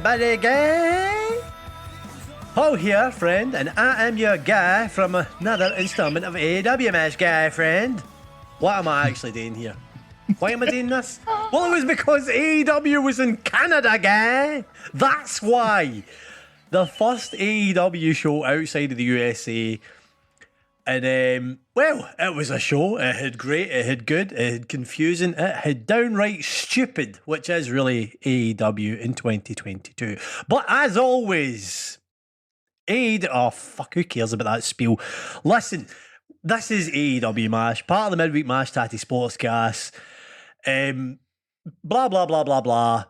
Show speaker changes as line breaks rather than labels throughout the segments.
everybody, guy? Ho here, friend, and I am your guy from another installment of AEW Mash, guy, friend. What am I actually doing here? Why am I doing this? Well, it was because AEW was in Canada, guy. That's why. The first AEW show outside of the USA. And, well, it was a show. It had great, it had good, it had confusing, it had downright stupid, which is really AEW in 2022. But as always, oh, fuck, who cares about that spiel? Listen, this is AEW Mash, part of the Midweek Mashed Tattie Sportscast. Blah, blah, blah, blah, blah.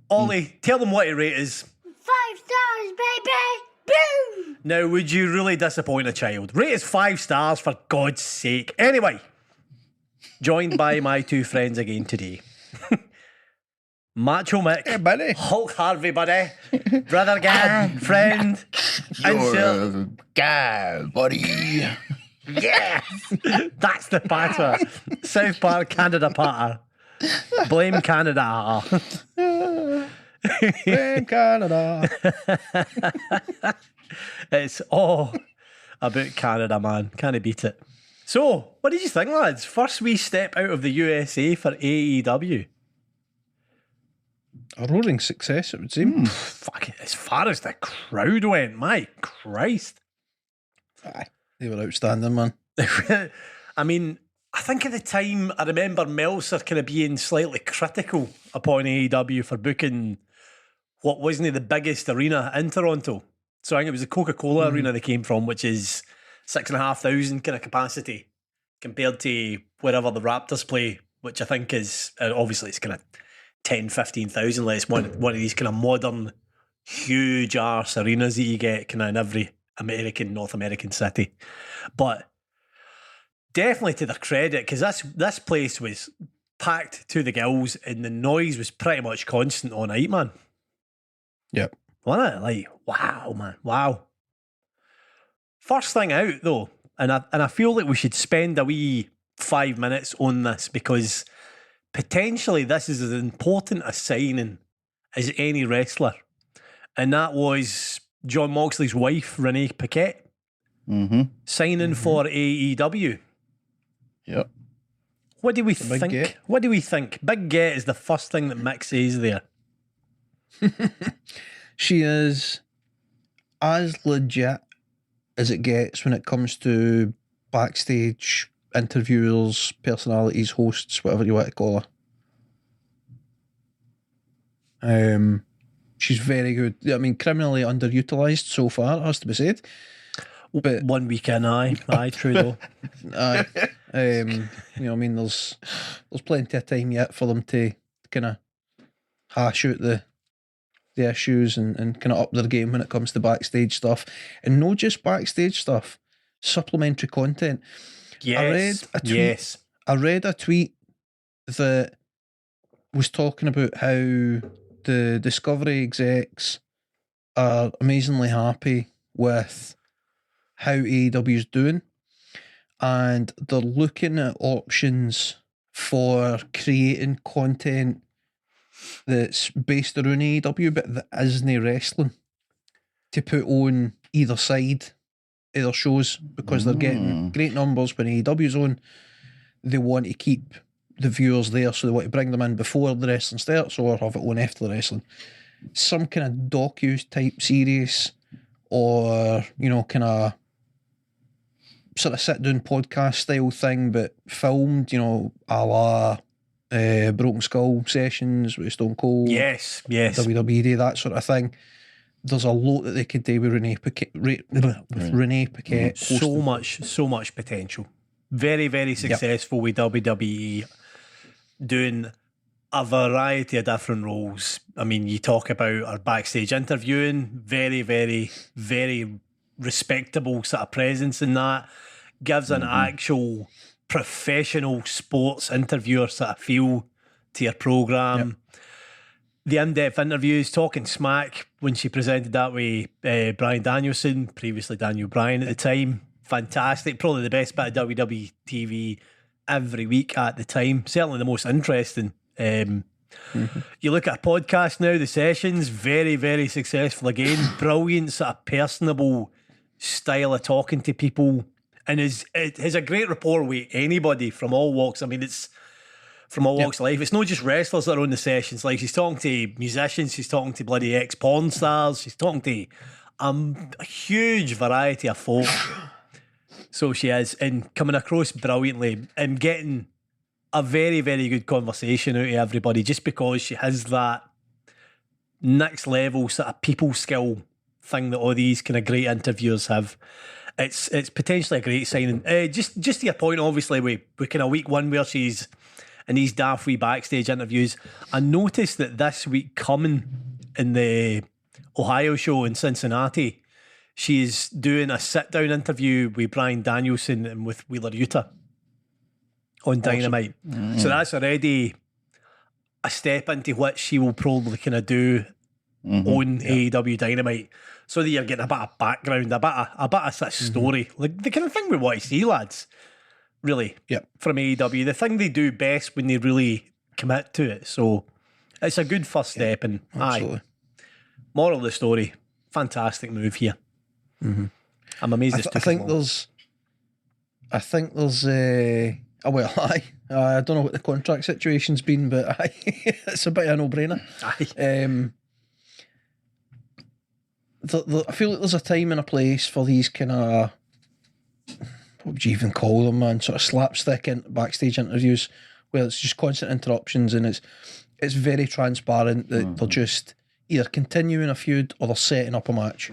Ollie, tell them what your rate is.
5 stars, baby! Boom!
Now, would you really disappoint a child? Rate is 5 stars, for God's sake. Anyway, joined by my two friends again today. Macho Mick.
Hey, buddy.
Hulk Harvey, buddy. Brother guy, friend.
You're a guy, buddy.
Yes! That's the patter. South Park, Canada patter. Blame Canada.
In Canada.
It's all about Canada, man. Can't beat it. So, what did you think, lads? First wee step out of the USA for AEW.
A roaring success, it would seem.
Fuck it, as far as the crowd went, my Christ.
Aye, they were outstanding, man.
I mean, I think at the time, I remember Meltzer kind of being slightly critical upon AEW for booking what wasn't the biggest arena in Toronto. So I think it was the Coca-Cola arena they came from, which is 6,500 kind of capacity compared to wherever the Raptors play, which I think is, obviously it's kind of 10, 15,000 less. One of these kind of modern, huge arse arenas that you get kind of in every North American city. But definitely to their credit, because this place was packed to the gills and the noise was pretty much constant all night, man.
Yep.
Wasn't it? Like, wow, man. Wow. First thing out, though, and I feel like we should spend a wee 5 minutes on this because potentially this is as important a signing as any wrestler. And that was John Moxley's wife, Renee Paquette, signing for AEW.
Yep.
What do we think?
Get.
What do we think? Big Get is the first thing that Mick says there.
She is as legit as it gets when it comes to backstage interviewers, personalities, hosts, whatever you want to call her. She's very good. I mean, criminally underutilised so far, has to be said. But
1 week in, aye, true though.
aye, you know, I mean, there's plenty of time yet for them to kind of hash out the issues and kind of up their game when it comes to backstage stuff, and not just backstage stuff, supplementary content.
Yes,
I read a tweet that was talking about how the Discovery execs are amazingly happy with how AEW is doing, and they're looking at options for creating content that's based around AEW but that isn't wrestling to put on either side of their shows, because they're getting great numbers when AEW's on. They want to keep the viewers there, so they want to bring them in before the wrestling starts or have it on after the wrestling. Some kind of docu type series, or, you know, kind of sort of sit down podcast style thing but filmed, you know, a la Broken Skull sessions with Stone Cold,
yes,
WWE Day, that sort of thing. There's a lot that they could do with Renee Paquette. Renee Paquette,
so much potential. Very, very successful with WWE, doing a variety of different roles. I mean, you talk about our backstage interviewing, very, very, very respectable sort of presence in that. Gives an actual professional sports interviewer sort of feel to your programme. The in-depth interviews, talking smack when she presented that with Bryan Danielson, previously Daniel Bryan at the time. Fantastic. Probably the best bit of WWE TV every week at the time. Certainly the most interesting. You look at a podcast now, the sessions, very, very successful again. Brilliant, sort of personable style of talking to people. And it has a great rapport with anybody from all walks. I mean, it's from all walks of life. It's not just wrestlers that are on the sessions. Like, she's talking to musicians, she's talking to bloody ex-porn stars, she's talking to a huge variety of folk. So she is, and coming across brilliantly and getting a very, very good conversation out of everybody just because she has that next level sort of people skill thing that all these kind of great interviewers have. It's potentially a great signing. Just to your point, obviously, we kind of week one where she's in these daft wee backstage interviews. I noticed that this week coming in the Ohio show in Cincinnati, she's doing a sit-down interview with Bryan Danielson and with Wheeler Yuta on Dynamite. So that's already a step into what she will probably kind of do on AEW Dynamite. So that you're getting a bit of background, a bit of such story. Like the kind of thing we want to see, lads, really, from AEW. The thing they do best when they really commit to it. So it's a good first step. And moral of the story, fantastic move here. I'm amazed it's taken long.
I think there's I don't know what the contract situation's been, but it's a bit of a no-brainer. I feel like there's a time and a place for these kind of, what would you even call them, man, sort of slapstick backstage interviews where it's just constant interruptions and it's very transparent that they're just either continuing a feud or they're setting up a match.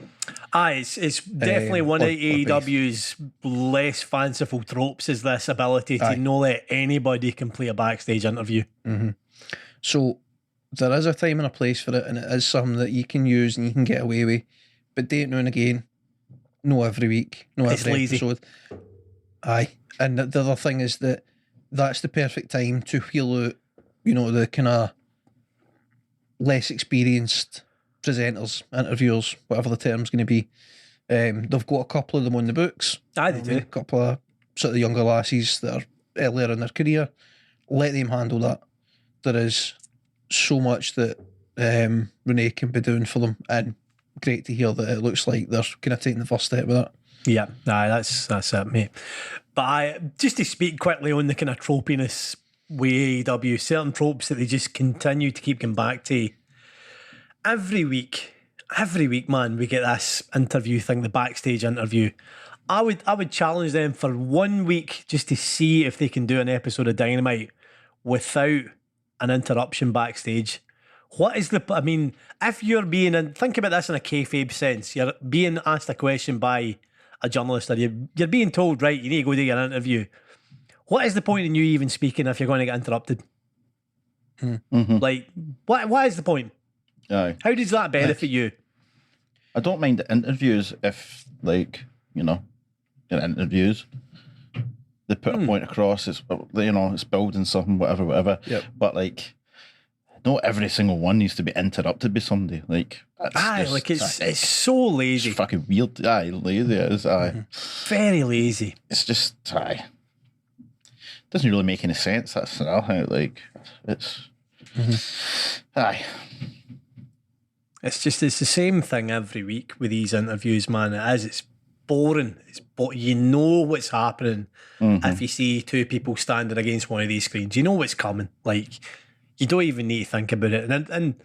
It's definitely one of AEW's less fanciful tropes is this ability to not let anybody complete a backstage interview.
So there is a time and a place for it, and it is something that you can use and you can get away with, but do it now and again, no every week, no every episode. And the other thing is that's the perfect time to wheel out, the kind of less experienced presenters, interviewers, whatever the term's going to be. They've got a couple of them on the books.
They do.
A couple of sort of younger lassies that are earlier in their career. Let them handle that. There is so much that Renee can be doing for them, and great to hear that it looks like they're kind of taking the first step with that.
Yeah, that's it, mate. But just to speak quickly on the kind of tropiness with AEW, certain tropes that they just continue to keep going back to. Every week, man, we get this interview thing, the backstage interview. I would challenge them for 1 week just to see if they can do an episode of Dynamite without an interruption backstage. What is if you're being, think about this in a kayfabe sense, you're being asked a question by a journalist or you're being told, right, you need to go do your interview. What is the point in you even speaking if you're going to get interrupted? Like, what is the point?
Aye.
How does that benefit you?
I don't mind the interviews if, in interviews, they put a point across, it's building something, whatever.
Yep.
But, not every single one needs to be interrupted by somebody.
It's so lazy.
It's fucking weird. Aye, lazy it is. Aye.
Very lazy.
It's just, doesn't really make any sense. That's another thing. It's aye.
It's the same thing every week with these interviews, man. It's boring. You know what's happening if you see two people standing against one of these screens. You know what's coming. You don't even need to think about it. And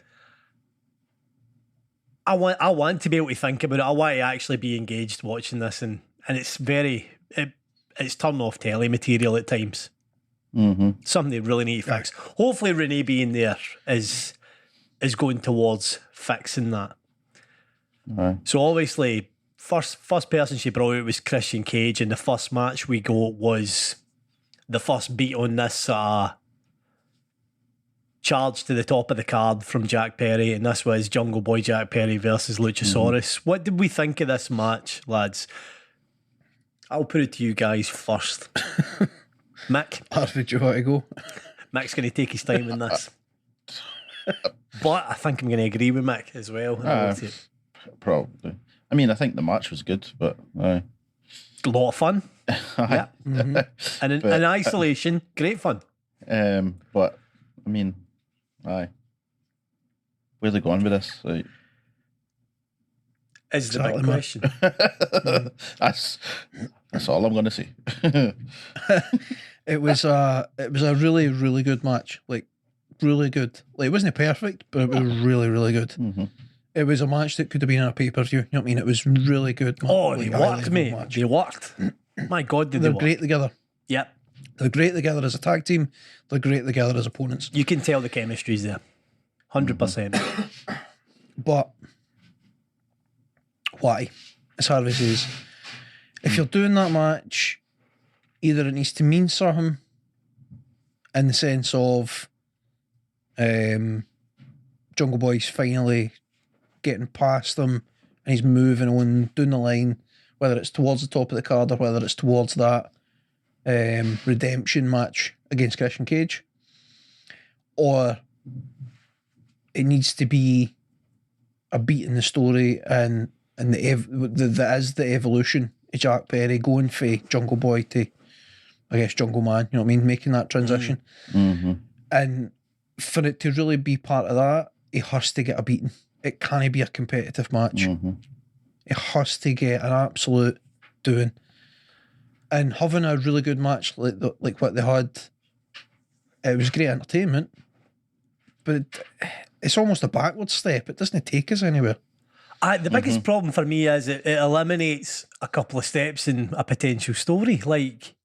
I want to be able to think about it. I want to actually be engaged watching this, and it's it's turn off telly material at times. Something they really need to fix. Hopefully Renee being there is going towards fixing that. So obviously first person she brought out was Christian Cage, and the first match we got was the first beat on this charge to the top of the card from Jack Perry, and this was Jungle Boy Jack Perry versus Luchasaurus. What did we think of this match, lads? I'll put it to you guys first. Mick,
Harvey, do you want to go?
Mick's going to take his time in this. But I think I'm going to agree with Mick as well.
Probably. I mean, I think the match was good, but
a lot of fun. Yeah. And in isolation, great fun.
But I mean, Aye. Where's they going with this? Like,
Is the big
Exactly,
question.
that's all I'm going to say.
It was a really, really good match. Like, really good. Like, it wasn't perfect, but it was really, really good.
Mm-hmm.
It was a match that could have been a pay-per-view. You know what I mean? It was really good.
Oh,
like,
they
high
worked,
level
mate.
match.
They worked. My God, did they
They're
work?
great together.
Yep.
They're great together as a tag team. They're great together as opponents.
You can tell the chemistry's there. 100%.
But why? As Harvey says, if you're doing that match, either it needs to mean something in the sense of Jungle Boy's finally getting past them and he's moving on down the line, whether it's towards the top of the card or whether it's towards that redemption match against Christian Cage, or it needs to be a beat in the story and that is the evolution of Jack Perry going from Jungle Boy to, I guess, Jungle Man, you know what I mean, making that transition.
Mm-hmm.
And for it to really be part of that, it has to get a beating. It can't be a competitive match.
Mm-hmm.
It has to get an absolute doing. And having a really good match like what they had, it was great entertainment, but it's almost a backward step. It doesn't take us anywhere.
The biggest problem for me is it eliminates a couple of steps in a potential story. Like,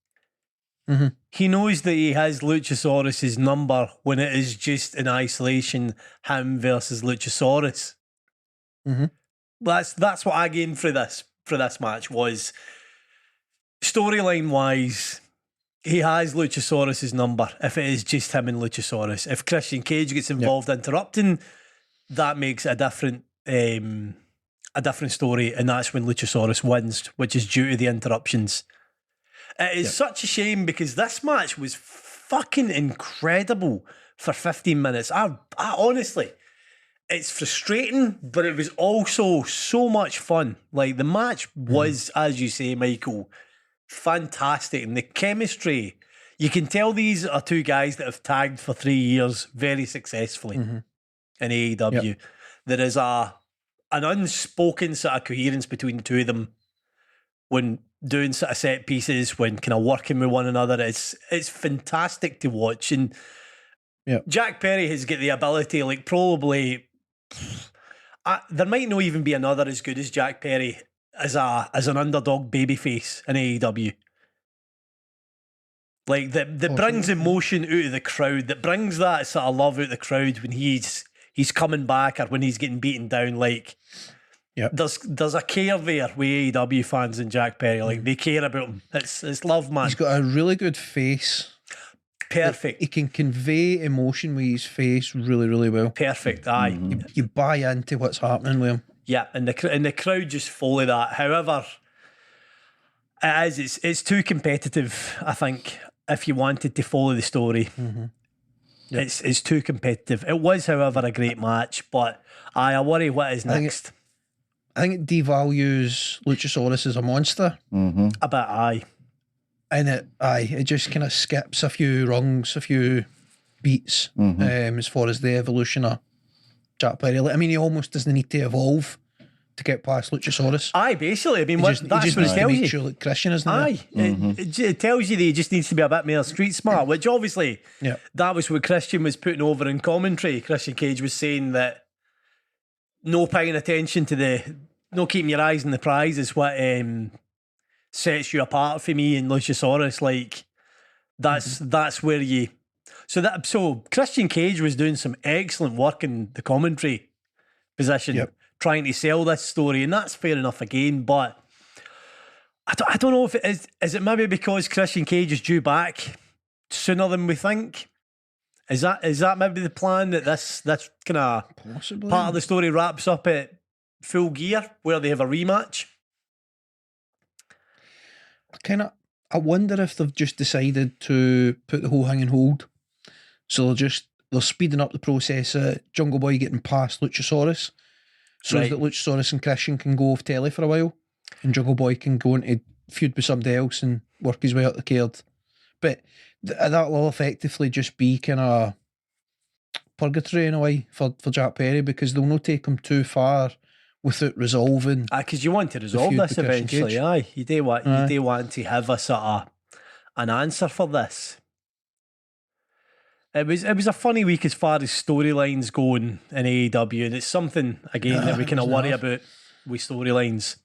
he knows that he has Luchasaurus's number when it is just in isolation, him versus Luchasaurus.
Mm-hmm.
That's what I gained for this match was storyline wise. He has Luchasaurus's number if it is just him and Luchasaurus. If Christian Cage gets involved interrupting, that makes it a different story, and that's when Luchasaurus wins, which is due to the interruptions. It is such a shame because this match was fucking incredible for 15 minutes. I honestly, it's frustrating, but it was also so much fun. Like, the match was, as you say, Michael, fantastic, and the chemistry, you can tell these are two guys that have tagged for 3 years very successfully in AEW.
Yep.
There is an unspoken sort of coherence between the two of them when doing sort of set pieces, when kind of working with one another. It's fantastic to watch. And Jack Perry has got the ability, like, probably there might not even be another as good as Jack Perry as an underdog babyface in AEW. Like, that brings emotion out of the crowd, that brings that sort of love out of the crowd when he's coming back or when he's getting beaten down. Like, there's a care there with AEW fans and Jack Perry. Like, they care about him. It's love, man.
He's got a really good face.
Perfect.
He can convey emotion with his face really, really well.
Perfect. Aye.
You buy into what's happening with him.
Yeah, and the crowd just follow that. However, it's too competitive, I think, if you wanted to follow the story. It's too competitive. It was, however, a great match, but I worry what is next.
I think it devalues Luchasaurus as a monster.
A bit, aye.
And it just kind of skips a few rungs, a few beats as far as the evolution of Jack Perry. I mean, he almost doesn't need to evolve to get past Luchasaurus.
Aye, basically. I mean,
He just
that's what
needs
it
to
tells
make
you.
sure that Christian isn't
Aye, it tells you that he just needs to be a bit more street smart, which obviously that was what Christian was putting over in commentary. Christian Cage was saying that no paying attention to no keeping your eyes on the prize is what sets you apart from me and Luchasaurus. Like, that's where you. So Christian Cage was doing some excellent work in the commentary position, trying to sell this story, and that's fair enough again. But I don't know if it is. Is it maybe because Christian Cage is due back sooner than we think? Is that maybe the plan, that this kind of
Possibly
part of the story wraps up at Full Gear where they have a rematch?
I wonder if they've just decided to put the whole thing on hold. So they're speeding up the process of Jungle Boy getting past Luchasaurus, so that Luchasaurus and Christian can go off telly for a while, and Jungle Boy can go into feud with somebody else and work his way up the card. But that will effectively just be kind of purgatory in a way for Jack Perry, because they'll not take him too far without resolving.
Because you want to resolve
feud
this
with Christian
eventually,
Cage.
aye. You do want to have a sort of an answer for this. It was a funny week as far as storylines going in AEW, and it's something again that we kind of worry about with storylines.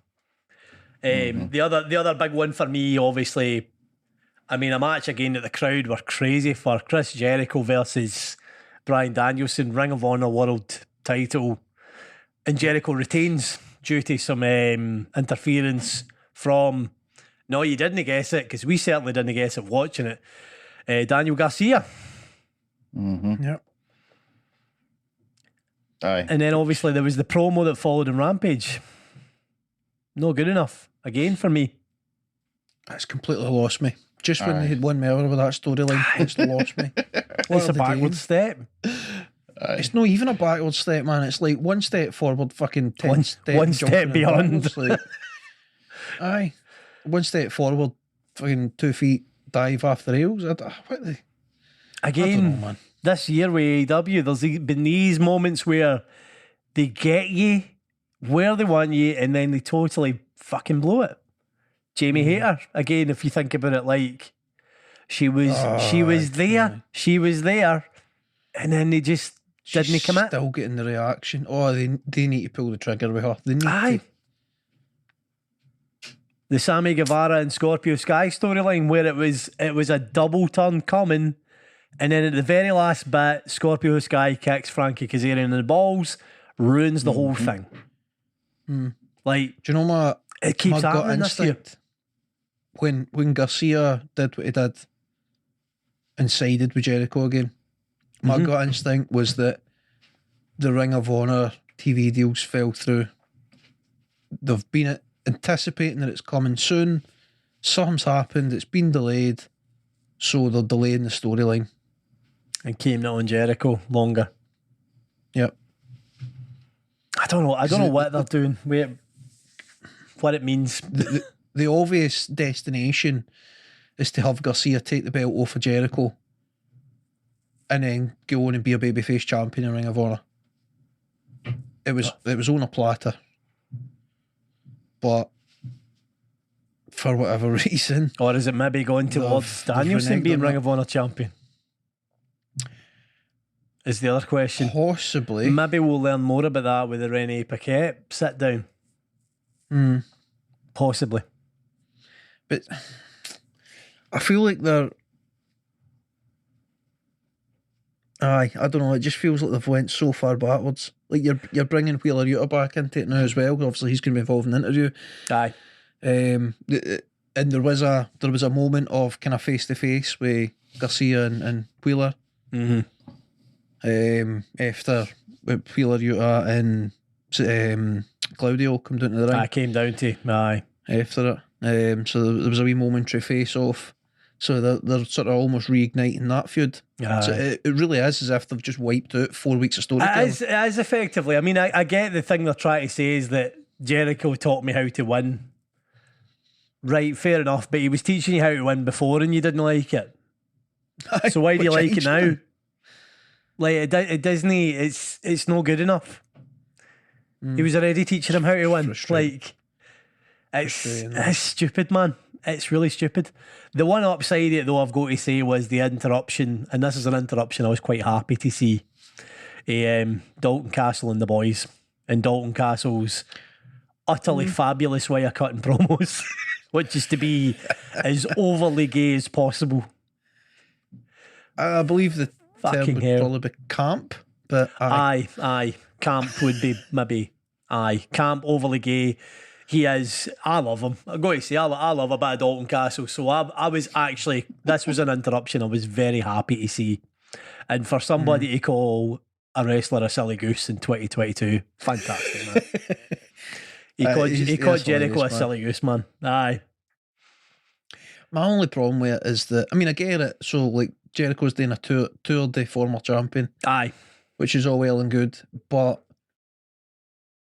The other big one for me, obviously, I mean, a match again that the crowd were crazy for: Chris Jericho versus Bryan Danielson, Ring of Honor World Title, and Jericho retains due to some interference from. No, you didn't guess it, because we certainly didn't guess it watching it. Daniel Garcia.
Yep.
Aye.
And then obviously there was the promo that followed in Rampage. No good enough again for me.
It's completely lost me. Just when they had won me over with that storyline, it's lost me.
It's a backward step.
It's not even a backward step, man. It's like one step forward, fucking 10
One
steps
step beyond.
Aye. One step forward, fucking 2 feet dive off the rails. What the... I
Again,
don't know, man.
this year with AEW, there's been these moments where they get you where they want you, and then they totally fucking blow it. Jamie Hayter, again, if you think about it, like she was there, and then they just didn't commit.
Still getting the reaction. Oh, they need to pull the trigger with her. They need to.
The Sammy Guevara and Scorpio Sky storyline, where it was a double turn coming, and then at the very last bit, Scorpio Sky kicks Frankie Kazarian in the balls, ruins the whole thing. Like,
do you know what?
It keeps happening this year.
When Garcia did what he did and sided with Jericho again, my gut instinct was that the Ring of Honor TV deals fell through. They've been anticipating that it's coming soon. Something's happened. It's been delayed, so they're delaying the storyline.
And keeping it on Jericho longer.
Yep.
I don't know what they're doing. What it means.
The obvious destination is to have Garcia take the belt off of Jericho and then go on and be a babyface champion in Ring of Honor. It was on a platter. But for whatever reason...
Or is it maybe going towards Danielson being Ring of Honor champion? Is the other question.
Possibly.
Maybe we'll learn more about that with the Renee Paquette sit down. Possibly.
But I feel like they're... I don't know, it just feels like they've went so far backwards. Like you're bringing Wheeler Yuta back into it now as well. Obviously he's going to be involved in the interview.
Aye.
And there was a moment of kind of face to face with Garcia and Wheeler. After Wheeler Yuta and Claudio come down to the ring.
I came down to
After it. So there was a wee momentary face off. So they're sort of almost reigniting that feud. So it really is as if they've just wiped out 4 weeks of storytelling.
It is effectively. I mean, I get the thing they're trying to say is that Jericho taught me how to win. Right, fair enough, but he was teaching you how to win before and you didn't like it. So why do you like it now? Like, it doesn't, it's not good enough. He was already teaching him how to win. Like, it's stupid, man. It's really stupid. The one upside it, though, I've got to say was the interruption, and this is an interruption I was quite happy to see. Dalton Castle and the boys, and Dalton Castle's utterly fabulous way of cutting promos, which is to be as overly gay as possible.
I believe the term would probably be camp, but
aye, camp would be maybe camp, overly gay. He is. I love him. I'm going to say I love a bit of Dalton Castle. So I was actually, this was an interruption I was very happy to see, and for somebody to call a wrestler a silly goose in 2022, fantastic, man. He called Jericho a silly goose, man. Aye.
My only problem with it is that, I mean, I get it. So, like, Jericho's doing a tour de former champion.
Aye.
Which is all well and good. But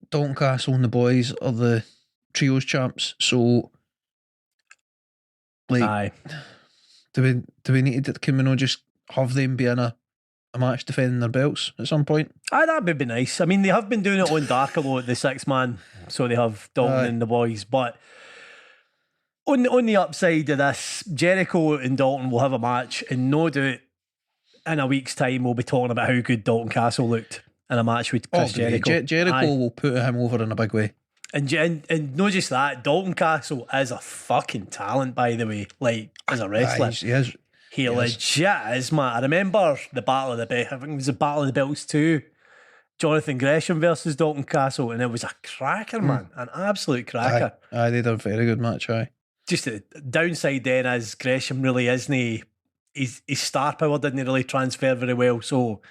Dalton Castle and the boys are the trios champs. So, like,
aye.
do we need to, can we not just have them be in a a match defending their belts at some point.
Aye, that would be nice. I mean, they have been doing it on Dark a lot, the 6-man, so they have Dalton and the boys. But on the upside of this, Jericho and Dalton will have a match, and no doubt in a week's time we'll be talking about how good Dalton Castle looked in a match with Chris Jericho.
Jericho will put him over in a big way.
And not just that, Dalton Castle is a fucking talent, by the way. Like, as a wrestler. He legit is, man. I remember the Battle of the Belts. I think it was the Battle of the Belts 2. Jonathan Gresham versus Dalton Castle, and it was a cracker, man. An absolute cracker.
Aye, they did a very good match, aye.
Just the downside then is Gresham really isn't... His star power didn't really transfer very well, so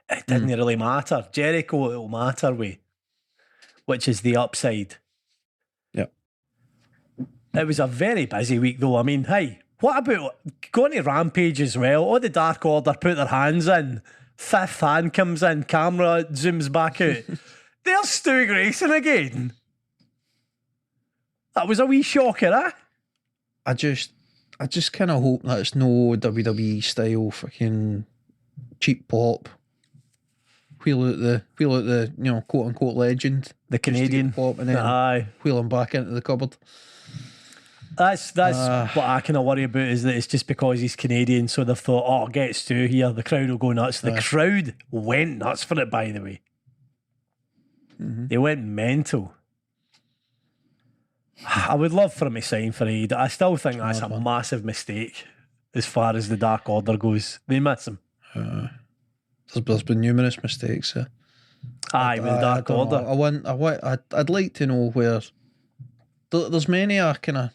it didn't really matter. Jericho, it'll matter with, which is the upside.
Yep.
It was a very busy week, though. I mean, hey, what about going to Rampage as well? All the Dark Order put their hands in. Fifth hand comes in, camera zooms back out. There's Stu Grayson again. That was a wee shocker, eh?
I just kind of hope that it's no WWE style fucking cheap pop. Wheel out the quote unquote legend,
the Canadian
pop, and then wheel him back into the cupboard.
That's what I kind of worry about, is that it's just because he's Canadian, so they've thought, oh, get Stu here, the crowd will go nuts. The crowd went nuts for it, by the way. Mm-hmm. They went mental. I would love for him to sign for AEW. I still think that's a massive mistake as far as the Dark Order goes. They miss him.
There's been numerous mistakes.
Aye, with the Dark Order.
I'd like to know where. There's many a kind of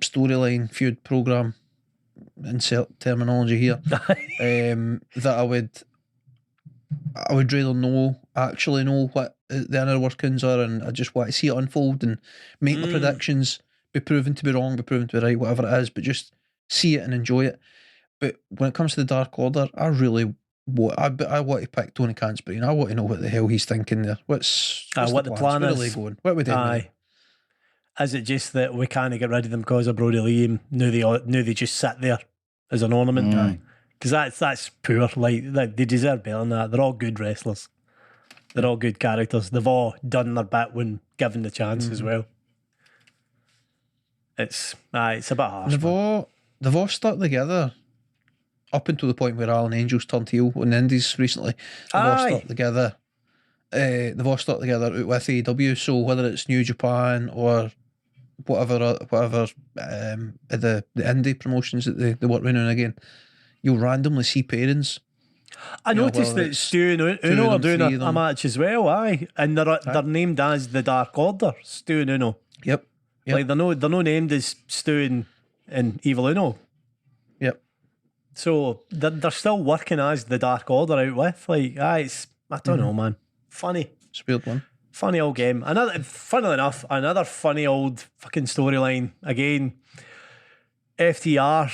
storyline feud program, insert terminology here, that I would rather actually know what the inner workings are, and I just want to see it unfold and make the predictions, be proven to be wrong, be proven to be right, whatever it is, but just see it and enjoy it. But when it comes to the Dark Order, I want to pick Tony Khan's brain. I want to know what the hell he's thinking there. What's
what the plan is? Where are they
going? What would they do?
Is it just that we can't get rid of them because of Brody Lee and knew they just sit there as an ornament? Because that's poor. Like, they deserve better than that. They're all good wrestlers. They're all good characters. They've all done their bit when given the chance as well. It's a bit harsh.
They've all stuck together up until the point where Alan Angels turned heel on the Indies recently. They've all stuck together. They've all stuck together with AEW. So whether it's New Japan or whatever the indie promotions that they work with now and again, you'll randomly see pairings.
I noticed that Stu and Uno are doing a match as well, aye. And they're named as the Dark Order, Stu and Uno.
Yep.
Like they're no named as Stu and Evil Uno.
Yep.
So they're still working as the Dark Order out with. Like, I don't know, man. Funny.
It's a weird one.
Funny old game. Funnily enough, another funny old fucking storyline. Again, FTR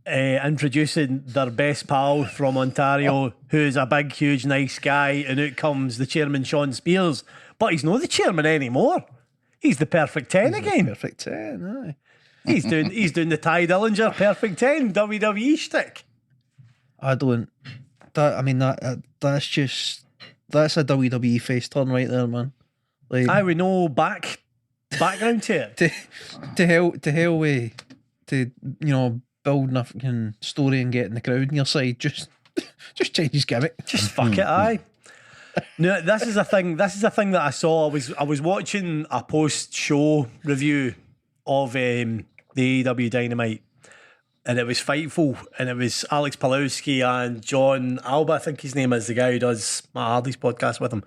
introducing their best pal from Ontario, who's a big, huge, nice guy, and out comes the chairman, Sean Spears. But he's not the chairman anymore. He's the Perfect 10 again.
Perfect 10, aye.
He's doing the Ty Dillinger Perfect 10 WWE shtick.
That's a WWE face turn right there, man. Like,
I would know background to it.
to hell with building a fucking story and getting the crowd on your side. Just change his gimmick.
Just fuck it, aye. No, this is a thing that I saw. I was watching a post-show review of the AEW Dynamite, and it was Fightful, and it was Alex Palowski and John Alba, I think his name is, the guy who does Matt Hardy's podcast with him.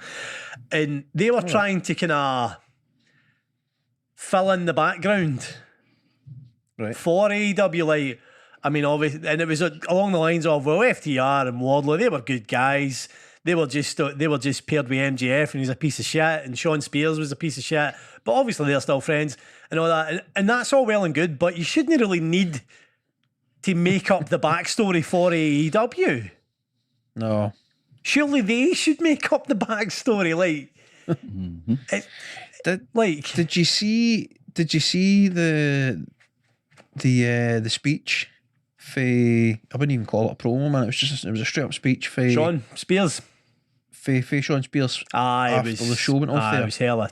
And they were trying to kind of fill in the background for AEW. Like, I mean, obviously, and it was along the lines of, well, FTR and Wardlow, they were good guys. They were just paired with MJF, and he's a piece of shit, and Sean Spears was a piece of shit. But obviously, they're still friends and all that. And that's all well and good, but you shouldn't really need to make up the backstory for AEW.
No.
Surely they should make up the backstory. Like,
did you see the speech I wouldn't even call it a promo, man. It was a straight up speech for
Sean Spears.
for Sean Spears.
Aye,
after the show went off there.
It was hella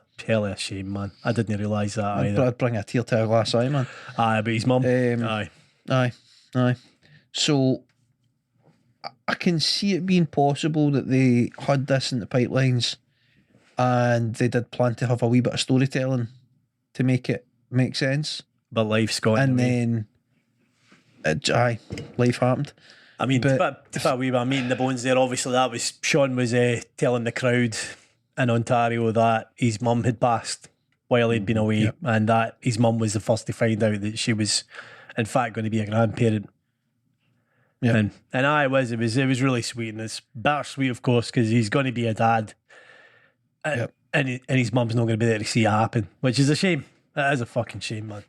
a shame, man. I didn't realise that either.
I'd bring a tear to a glass eye, man.
Aye, but his mum. Aye.
Aye. So I can see it being possible that they had this in the pipelines and they did plan to have a wee bit of storytelling to make it make sense.
But life's gone.
And then, life happened.
I mean, to put a wee bit of meat in the bones there, obviously that was, Sean was telling the crowd in Ontario that his mum had passed while he'd been away, and that his mum was the first to find out that she was in fact going to be a grandparent. Yeah. And it was really sweet, and it's bittersweet, of course, because he's going to be a dad, and his mum's not going to be there to see it happen, which is a shame. It is a fucking shame, man.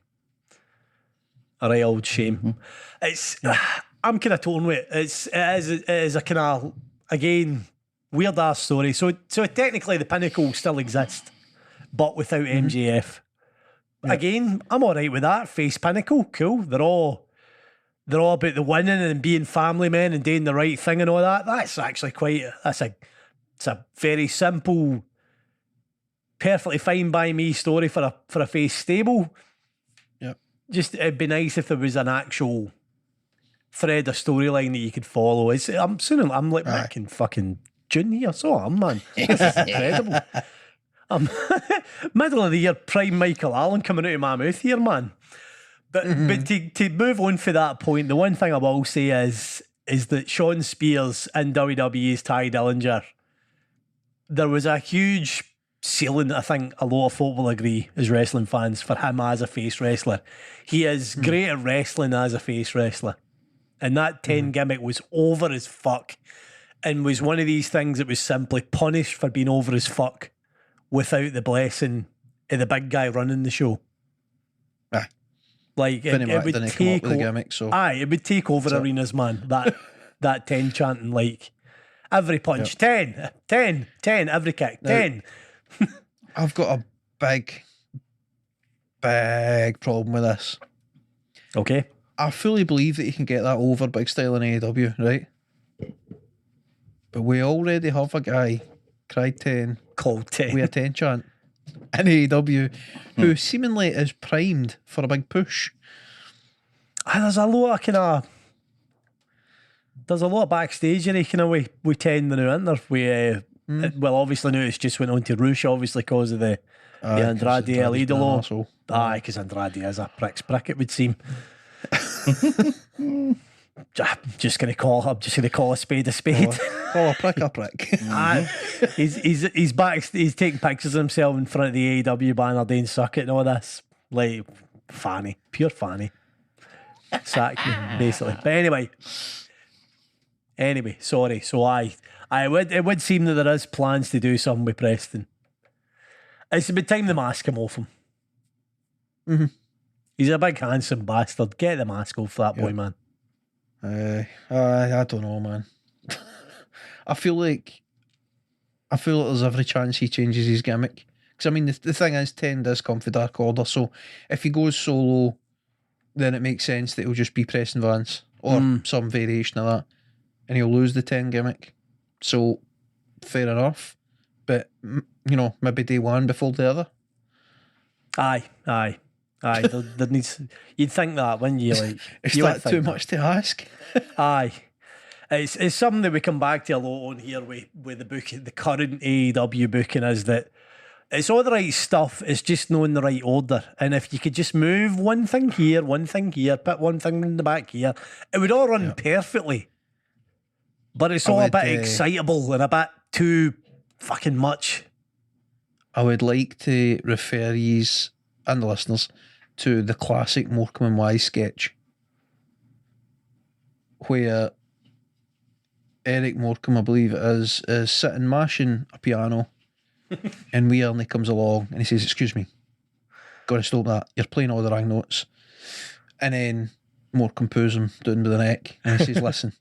A right old shame. It's I'm kind of torn with it. It is a kind of, again, weird ass story. So technically the Pinnacle still exists, but without MJF. Again, I'm all right with that. Face Pinnacle, cool. They're all about the winning and being family men and doing the right thing and all that. That's actually it's a very simple, perfectly fine by me story for a face stable.
Yeah. Just
it'd be nice if there was an actual thread of storyline that you could follow. I'm like Mick and fucking June here, so I'm, man. This is incredible. I'm middle of the year prime Michael Allen coming out of my mouth here, man. But to move on for that point, the one thing I will say is that Sean Spears and WWE's Ty Dillinger, there was a huge ceiling, I think a lot of folk will agree as wrestling fans, for him as a face wrestler. He is great at wrestling as a face wrestler. And that 10 gimmick was over as fuck, and was one of these things that was simply punished for being over as fuck without the blessing of the big guy running the show.
Aye.
Like it would take
over the gimmick, so.
It would take over arenas, man. That 10 chanting, like every punch, 10, 10, 10, every kick, 10.
I've got a big problem with this.
Okay.
I fully believe that you can get that over big style in AEW, right? But we already have a guy cried 10,
called 10
with a 10 chant in AEW who seemingly is primed for a big push.
There's a lot of backstage in kind of with 10 now, isn't there? Well, obviously now it's just went on to Rush, obviously because of the Andrade El Idolo. Because Andrade is a prick's prick, it would seem. I'm just gonna call a spade a spade.
Call a prick a prick.
He's back. He's taking pictures of himself in front of the AEW banner doing suck it and all this. Like fanny, pure fanny. Sack me, basically. But anyway, sorry. So it would seem that there is plans to do something with Preston. It's about time the mask come off him. He's a big handsome bastard. Get the mask off that boy, man.
I don't know, man. I feel like there's every chance he changes his gimmick. Because I mean, the thing is, 10 does come for Dark Order. So if he goes solo, then it makes sense that he'll just be Preston Vance or some variation of that, and he'll lose the 10 gimmick. So fair enough, but maybe day one before the other.
Aye. There needs. You'd think that, wouldn't you? Like,
is that too much to ask?
Aye, it's something that we come back to a lot on here with the book, the current AEW booking, is that it's all the right stuff. It's just knowing the right order, and if you could just move one thing here, put one thing in the back here, it would all run perfectly. But it's all a bit excitable and a bit too fucking much.
I would like to refer yous and the listeners to the classic Morecambe and Wise sketch where Eric Morecambe, I believe it is sitting mashing a piano and Wee Ernie comes along and he says, "Excuse me, gotta stop that, you're playing all the wrong notes." And then Morecambe poos him down by the neck and he says, "Listen,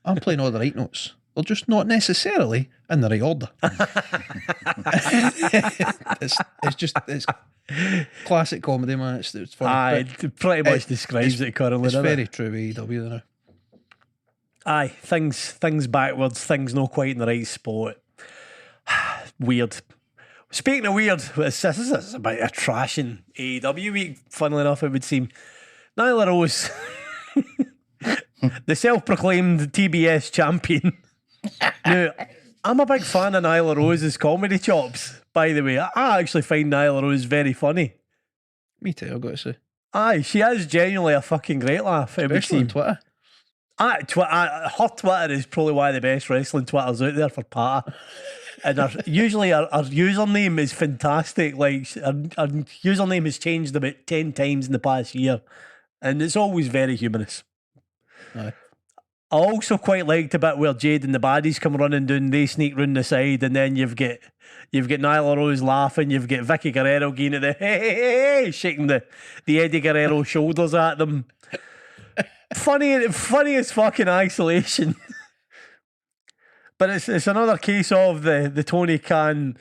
I'm playing all the right notes. They're just not necessarily in the right order. it's classic comedy, man. It's funny.
Aye, it pretty much describes it currently.
It's
doesn't
very
it?
true AEW now.
Aye, things backwards, things not quite in the right spot. Weird. Speaking of weird, this is about a trashing AEW week, funnily enough, it would seem. Nyla Rose, the self-proclaimed TBS champion. Now, I'm a big fan of Nyla Rose's comedy chops, by the way. I actually find Nyla Rose very funny.
Me too, I've got to say.
Aye, she is genuinely a fucking great laugh. It would
Especially on
seem.
Twitter.
Her Twitter is probably one of the best wrestling Twitters out there for Pat. And usually our username is fantastic. Like, our username has changed about 10 times in the past year. And it's always very humorous.
Aye.
I also quite liked the bit where Jade and the baddies come running down, they sneak round the side, and then you've got Nyla Rose laughing, you've got Vicky Guerrero going at the hey, shaking the Eddie Guerrero shoulders at them. Funny as fucking isolation. But it's another case of the Tony Khan,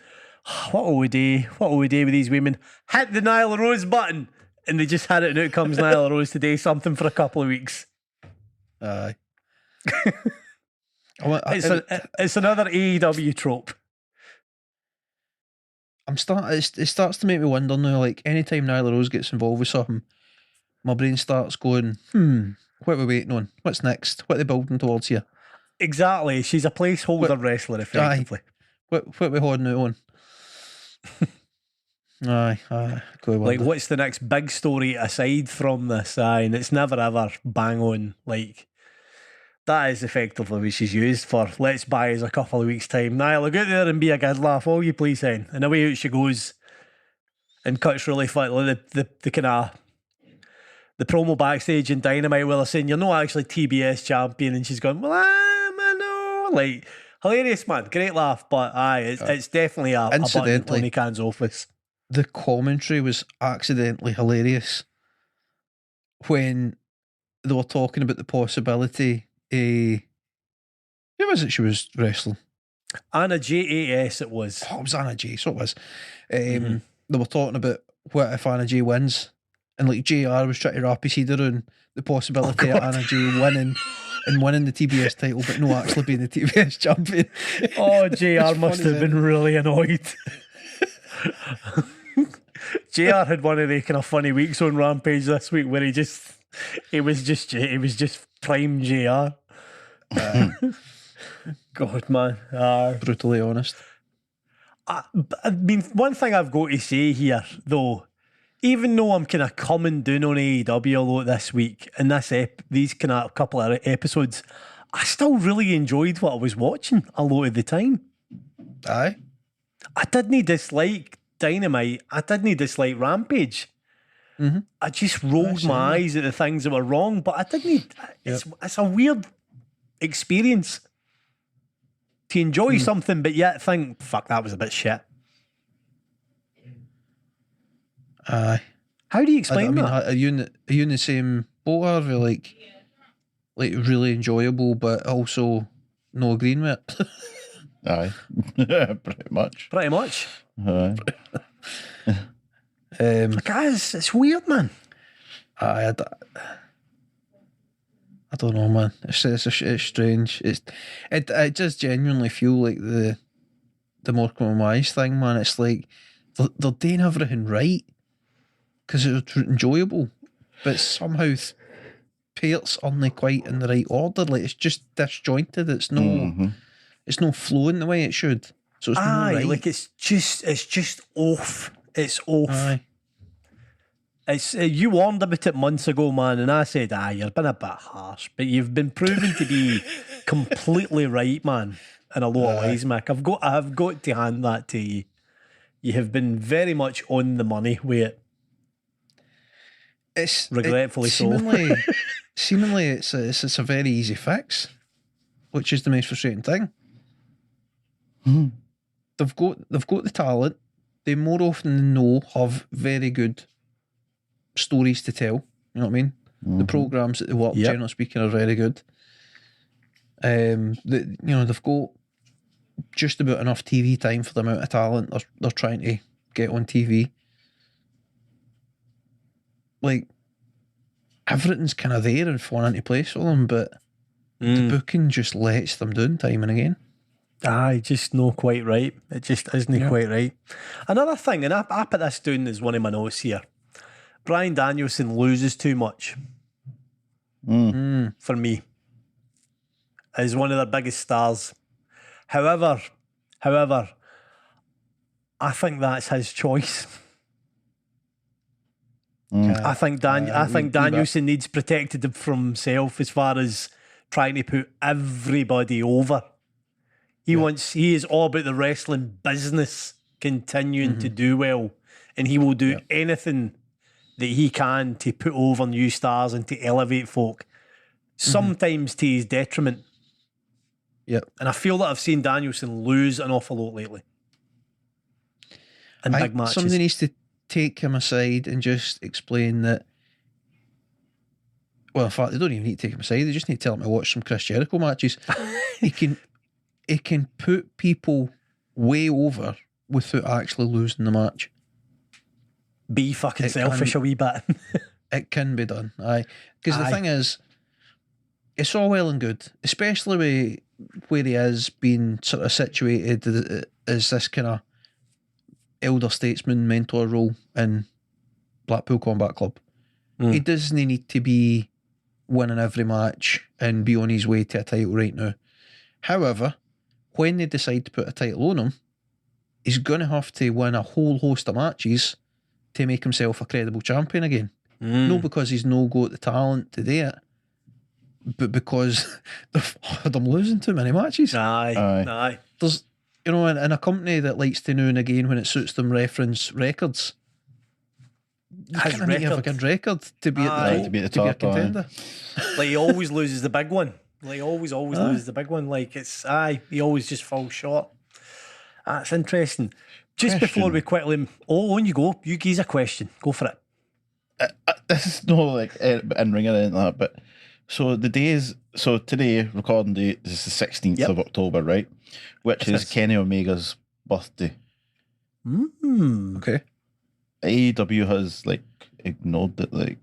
what will we do with these women? Hit the Nyla Rose button, and they just had it, and out comes Nyla Rose to do something for a couple of weeks.
Aye.
It's another AEW trope.
It starts to make me wonder now, like, anytime Nyla Rose gets involved with something, my brain starts going, what are we waiting on? What's next? What are they building towards here?
Exactly. She's a placeholder wrestler, effectively.
What are we holding out on? Aye.
Like, what's the next big story aside from this? Aye, and it's never ever bang on. Like, that is effectively what she's used for. Let's buy us a couple of weeks' time. Nyla, go out there and be a good laugh, all you please, hen. And away out she goes and cuts really fun. Like the kind of the promo backstage in Dynamite where they're saying, you're not actually TBS champion, and she's going, well, I know. Like, hilarious, man. Great laugh, but aye, it's definitely a button in Tony Khan's office.
The commentary was accidentally hilarious when they were talking about the possibility. Who was it she was wrestling?
Anna JAS it was.
Oh, it was Anna J, so it was. They were talking about what if Anna J wins, and like JR was trying to wrap his head around the possibility of Anna J winning the TBS title, but no actually being the TBS champion.
Oh, JR must have been really annoyed. JR had one of the kind of funny weeks on Rampage this week where he was just prime JR. God, man.
Brutally honest.
I mean, one thing I've got to say here, though, even though I'm kind of coming down on AEW a lot this week, and these kind of couple of episodes, I still really enjoyed what I was watching a lot of the time.
Aye.
I didn't dislike Dynamite. I didn't dislike Rampage.
Mm-hmm.
I just rolled my eyes at the things that were wrong, but I didn't. It's a weird experience to enjoy something, but yet think, fuck, that was a bit shit.
Aye.
How do you explain that?
Are you in the same boat, Harvey? Like really enjoyable, but also no agreeing with it?
Aye. Pretty much.
Pretty much.
Aye.
Guys, it's weird, man.
I don't know, man. It's strange. It does genuinely feel like the Morecambe Wise thing, man. It's like they're doing everything right because it's enjoyable, but somehow parts aren't quite in the right order. Like, it's just disjointed. It's it's no flowing the way it should. So it's not right.
Like it's just off. It's off.
Aye.
It's you warned about it months ago, man, and I said, you've been a bit harsh, but you've been proven to be completely right, man, in a lot of ways, Mick. I've got to hand that to you. You have been very much on the with it.
It's
regretfully
seemingly it's a very easy fix, which is the most frustrating thing. They've got the talent. They more often than not have very good stories to tell. You know what I mean? The programs that they work, generally speaking, are very good. They've got just about enough TV time for the amount of talent they're trying to get on TV. Like, everything's kind of there and falling into place for them, but the booking just lets them down time and again.
Aye, just not quite right. It just isn't quite right. Another thing, and I put this down as one of my notes here. Bryan Danielson loses too much for me. As one of their biggest stars. However, I think that's his choice. I think Danielson needs protected from himself as far as trying to put everybody over. He is all about the wrestling business continuing to do well, and he will do anything that he can to put over new stars and to elevate folk, sometimes to his detriment.
Yep.
And I feel that I've seen Danielson lose an awful lot lately in big matches.
Somebody needs to take him aside and just explain that. Well, in fact, they don't even need to take him aside. They just need to tell him to watch some Chris Jericho matches. He can put people way over without actually losing the match.
Be fucking selfish a wee bit.
It can be done, aye. Because the thing is, it's all well and good, especially where he is being sort of situated as this kind of elder statesman mentor role in Blackpool Combat Club. He doesn't need to be winning every match and be on his way to a title right now. However, when they decide to put a title on him, he's going to have to win a whole host of matches to make himself a credible champion again. Not because he's no got the talent to do it, but because they've had him losing too many matches.
Aye.
There's, in a company that likes to now and again, when it suits them, reference records. You kind of need to have a good record to be at the top,
to be at the
to be a
top,
contender.
Like, he always loses the big one. Like, he always loses the big one. Like, he always just falls short. That's interesting. Just before we quickly... on you go. You geez a question. Go for it.
This is no like in ring or anything like that, but so the days, so today, recording date is the 16th of October, right? Which is Kenny Omega's birthday.
Okay.
AEW has like ignored it, like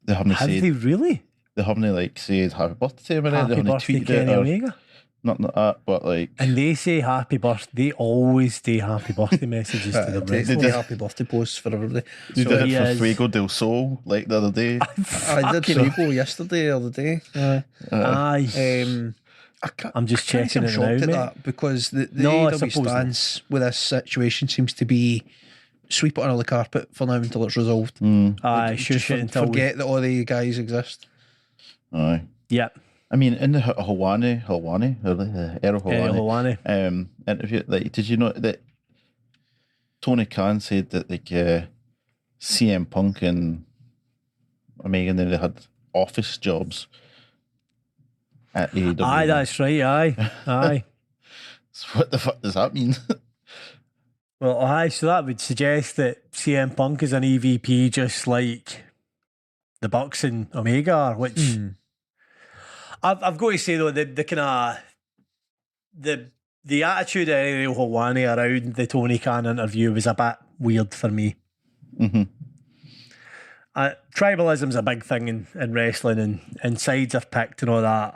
they haven't
Have
said.
they really?
They haven't like said happy birthday to him. They
Happy
haven't
birthday,
tweeted
Kenny
it or
Omega.
nothing like that. But like,
And they say happy birthday. They always say happy birthday messages to the
They
wrestlers.
did happy birthday posts for everybody.
they
So
did
he
it for
is-
Fuego del Sol like the other day.
I did Fuego yesterday or the day.
Aye. I'm just
I can't say
checking
I'm
it
shocked
now,
at
mate.
that because the
No, I
AEW
suppose not.
stance with this situation seems to be sweep it under the carpet for now until it's resolved.
Aye, sure
Just
shit until we...
forget that all the guys exist.
Aye.
Yep.
I mean, in the Errol
Eddie
Hawani
Hawani.
interview, like, did you know that Tony Khan said that like CM Punk and Omega then they had office jobs at AEW?
Aye, that's right. Aye.
So what the fuck does that mean?
Well, aye, so that would suggest that CM Punk is an EVP just like the Bucks and Omega are, which I've got to say though, the kind of the attitude of Ariel Helwani around the Tony Khan interview was a bit weird for me. Tribalism's a big thing in wrestling, and sides are picked and all that.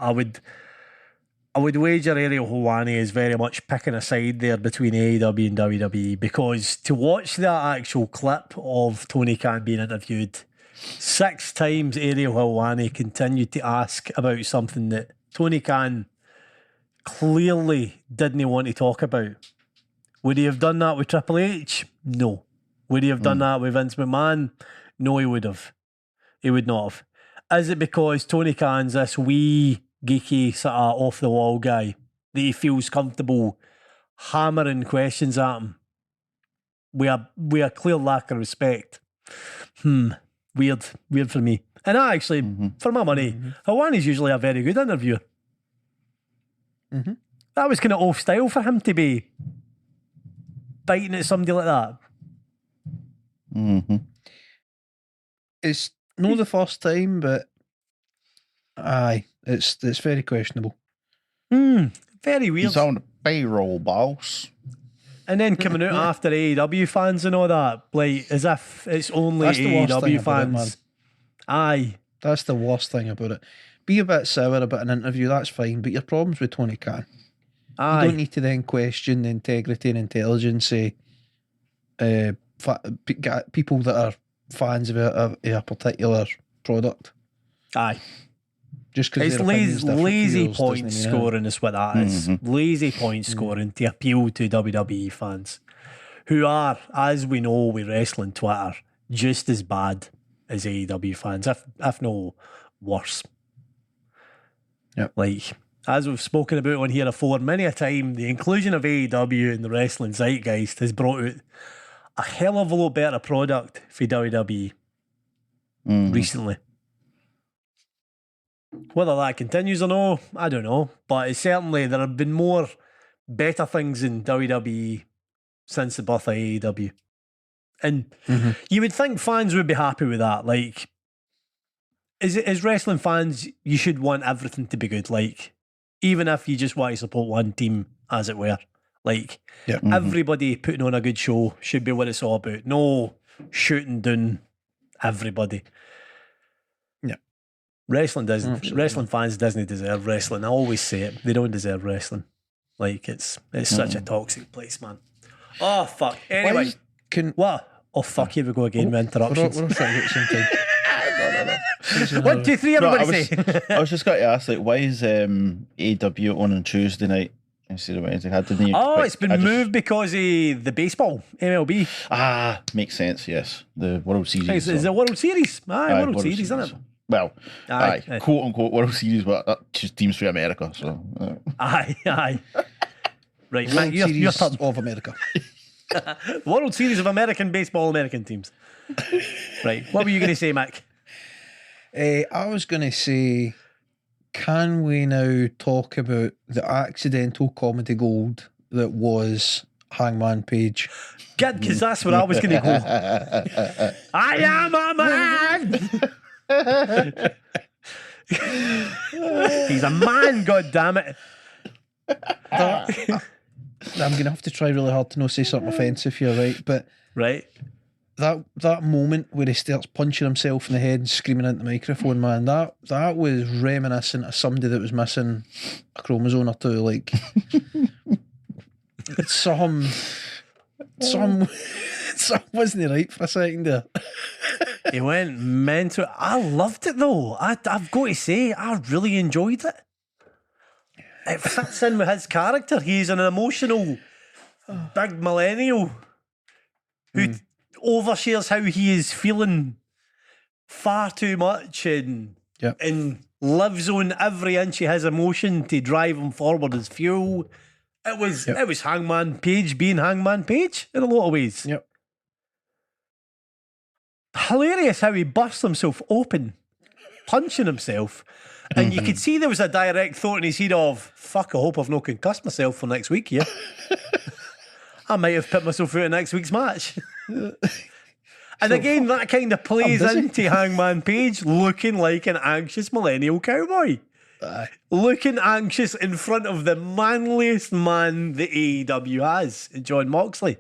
I would wager Ariel Helwani is very much picking a side there between AEW and WWE, because to watch that actual clip of Tony Khan being interviewed, 6 times Ariel Helwani continued to ask about something that Tony Khan clearly didn't want to talk about. Would he have done that with Triple H? No. Would he have done that with Vince McMahon? No, he would have. He would not have. Is it because Tony Khan's this wee, geeky, sort of off-the-wall guy that he feels comfortable hammering questions at him with a clear lack of respect? Weird for me. And I actually, for my money, Hawani's usually a very good interviewer. That was kind of off style for him to be biting at somebody like that.
It's not the first time, but aye, It's very questionable.
Very weird.
He's on the payroll, boss.
And then coming out after AEW fans and all that, like as if it's only
That's the worst thing
AEW
about it, man.
fans. Aye.
That's the worst thing about it. Be a bit sour about an interview, that's fine, but your problems with Tony Khan.
Aye.
You don't need to then question the integrity and intelligence of people that are fans of a particular product.
Aye.
Just because
It's lazy point scoring is what that is. Lazy point scoring to appeal to WWE fans who are, as we know with wrestling Twitter, just as bad as AEW fans, if no worse.
Yep.
Like, as we've spoken about on here before, many a time, the inclusion of AEW in the wrestling zeitgeist has brought out a hell of a lot better product for WWE recently. Whether that continues or no, I don't know. But it's certainly, there have been more better things in WWE since the birth of AEW. And you would think fans would be happy with that. Like, as wrestling fans, you should want everything to be good. Like, even if you just want to support one team, as it were. Like, everybody putting on a good show should be what it's all about. No shooting down everybody. Wrestling doesn't.
Absolutely.
Wrestling fans doesn't deserve wrestling. I always say it. They don't deserve wrestling. Like, it's such a toxic place, man. Oh fuck. Anyway, what? Oh fuck. Here we go again with interruptions.
We're trying to get some time.
1, 2, 3. Everybody say.
I was just going to ask, like, why is AEW on Tuesday night instead of Wednesday?
It's been moved because of the baseball, MLB.
Makes sense. Yes, the World Series.
It's the World Series. World Series, isn't it?
Well,
Aye.
quote unquote World Series, but that's just teams for America. So,
Aye. Right,
World
Matt, your
Series
turn.
of America.
World Series of American baseball, American teams. Right, what were you going to say, Mac?
I was going to say, can we now talk about the accidental comedy gold that was Hangman Page?
Good, because that's where I was going to go. I am a man! He's a man, god damn it.
I'm going to have to try really hard to not say something offensive here, right? But
right,
that moment where he starts punching himself in the head and screaming into the microphone, man, that was reminiscent of somebody that was missing a chromosome or two. Like, some wasn't right for a second there.
He went mental. I loved it though. I've got to say, I really enjoyed it. It fits in with his character. He's an emotional big millennial who overshares how he is feeling far too much and lives on every inch of his emotion to drive him forward as fuel. It was Hangman Page being Hangman Page in a lot of ways.
Yep.
Hilarious how he burst himself open, punching himself. And you could see there was a direct thought in his head of, fuck, I hope I've not concussed myself for next week here. I might have put myself out in next week's match. And again, that kind of plays into Hangman Page looking like an anxious millennial cowboy. Looking anxious in front of the manliest man the AEW has, John Moxley.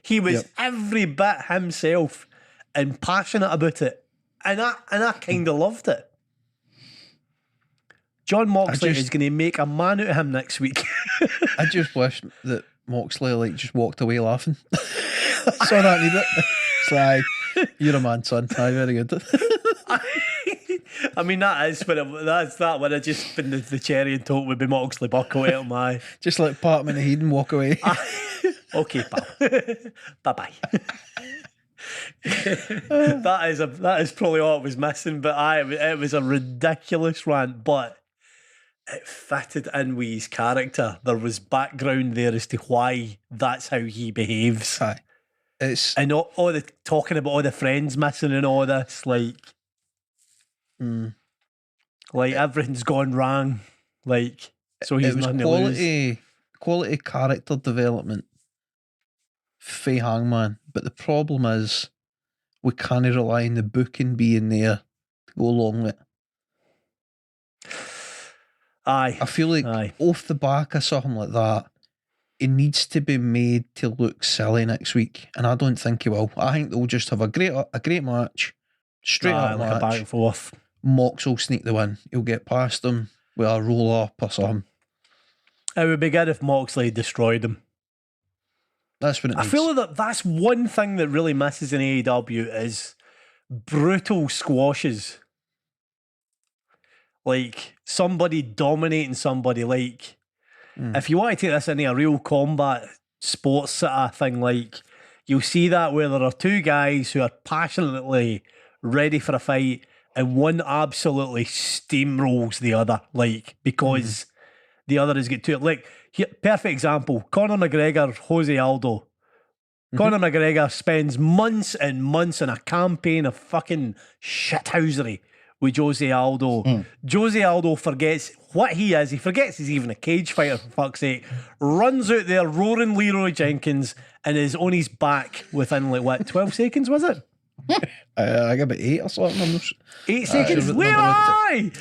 He was every bit himself and passionate about it. And I kind of loved it. John Moxley is going to make a man out of him next week.
I just wish that Moxley just walked away laughing. That's all I needed. It's like, you're a man, son. Aye, very good.
I mean, that's when I just been the cherry and told would be Moxley buckle out my.
Just like pat him in the head and walk away.
Okay, pal. Bye-bye. that is probably all it was missing, but it was a ridiculous rant, but it fitted in with his character. There was background there as to why that's how he behaves.
Aye.
And all the talking about all the friends missing and all this, like everything's gone wrong. Like, so he's nothing to lose.
Quality character development for Hangman, but the problem is we can't rely on the booking being there to go along with it.
Aye.
I feel like
Aye.
off the back of something like that, it needs to be made to look silly next week, and I don't think he will. I think they'll just have a great match, straight up
like a back
match.
and forth.
Mox will sneak the win. He'll get past him with a roll up or something.
It would be good if Moxley destroyed him.
That's what it
I
needs.
feel that that's one thing that really misses in AEW is brutal squashes. Like somebody dominating somebody. Like if you want to take this into a real combat sports sort of thing, like you'll see that where there are two guys who are passionately ready for a fight and one absolutely steamrolls the other, like because the other has got to it. Like perfect example, Conor McGregor, Jose Aldo. Conor McGregor spends months and months in a campaign of fucking shithousery with Jose Aldo. Jose Aldo forgets what he is. He forgets he's even a cage fighter, for fuck's sake. Runs out there roaring Leroy Jenkins and is on his back within, like, what, 12 seconds, was it?
I got about 8 or something. I'm not sure.
8 seconds. Leroy!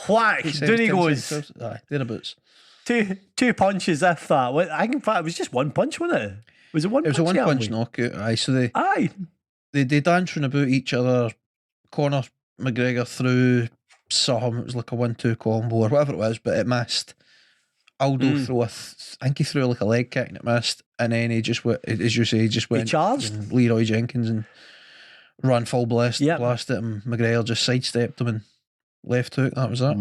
Whack. Down he goes.
Aye, thereabouts.
Two punches, if that. I think, in fact, it was just one punch, wasn't it? Was it one punch?
It was a one-punch knockout. Aye, so they dancing about each other. Conor McGregor threw something. It was like a 1-2 combo or whatever it was, but it missed. Aldo threw I think he threw like a leg kick and it missed, and then he just went, as you say, he just went.
He charged
Leroy Jenkins and ran full blast at him. McGregor just sidestepped him and left hook. That was it.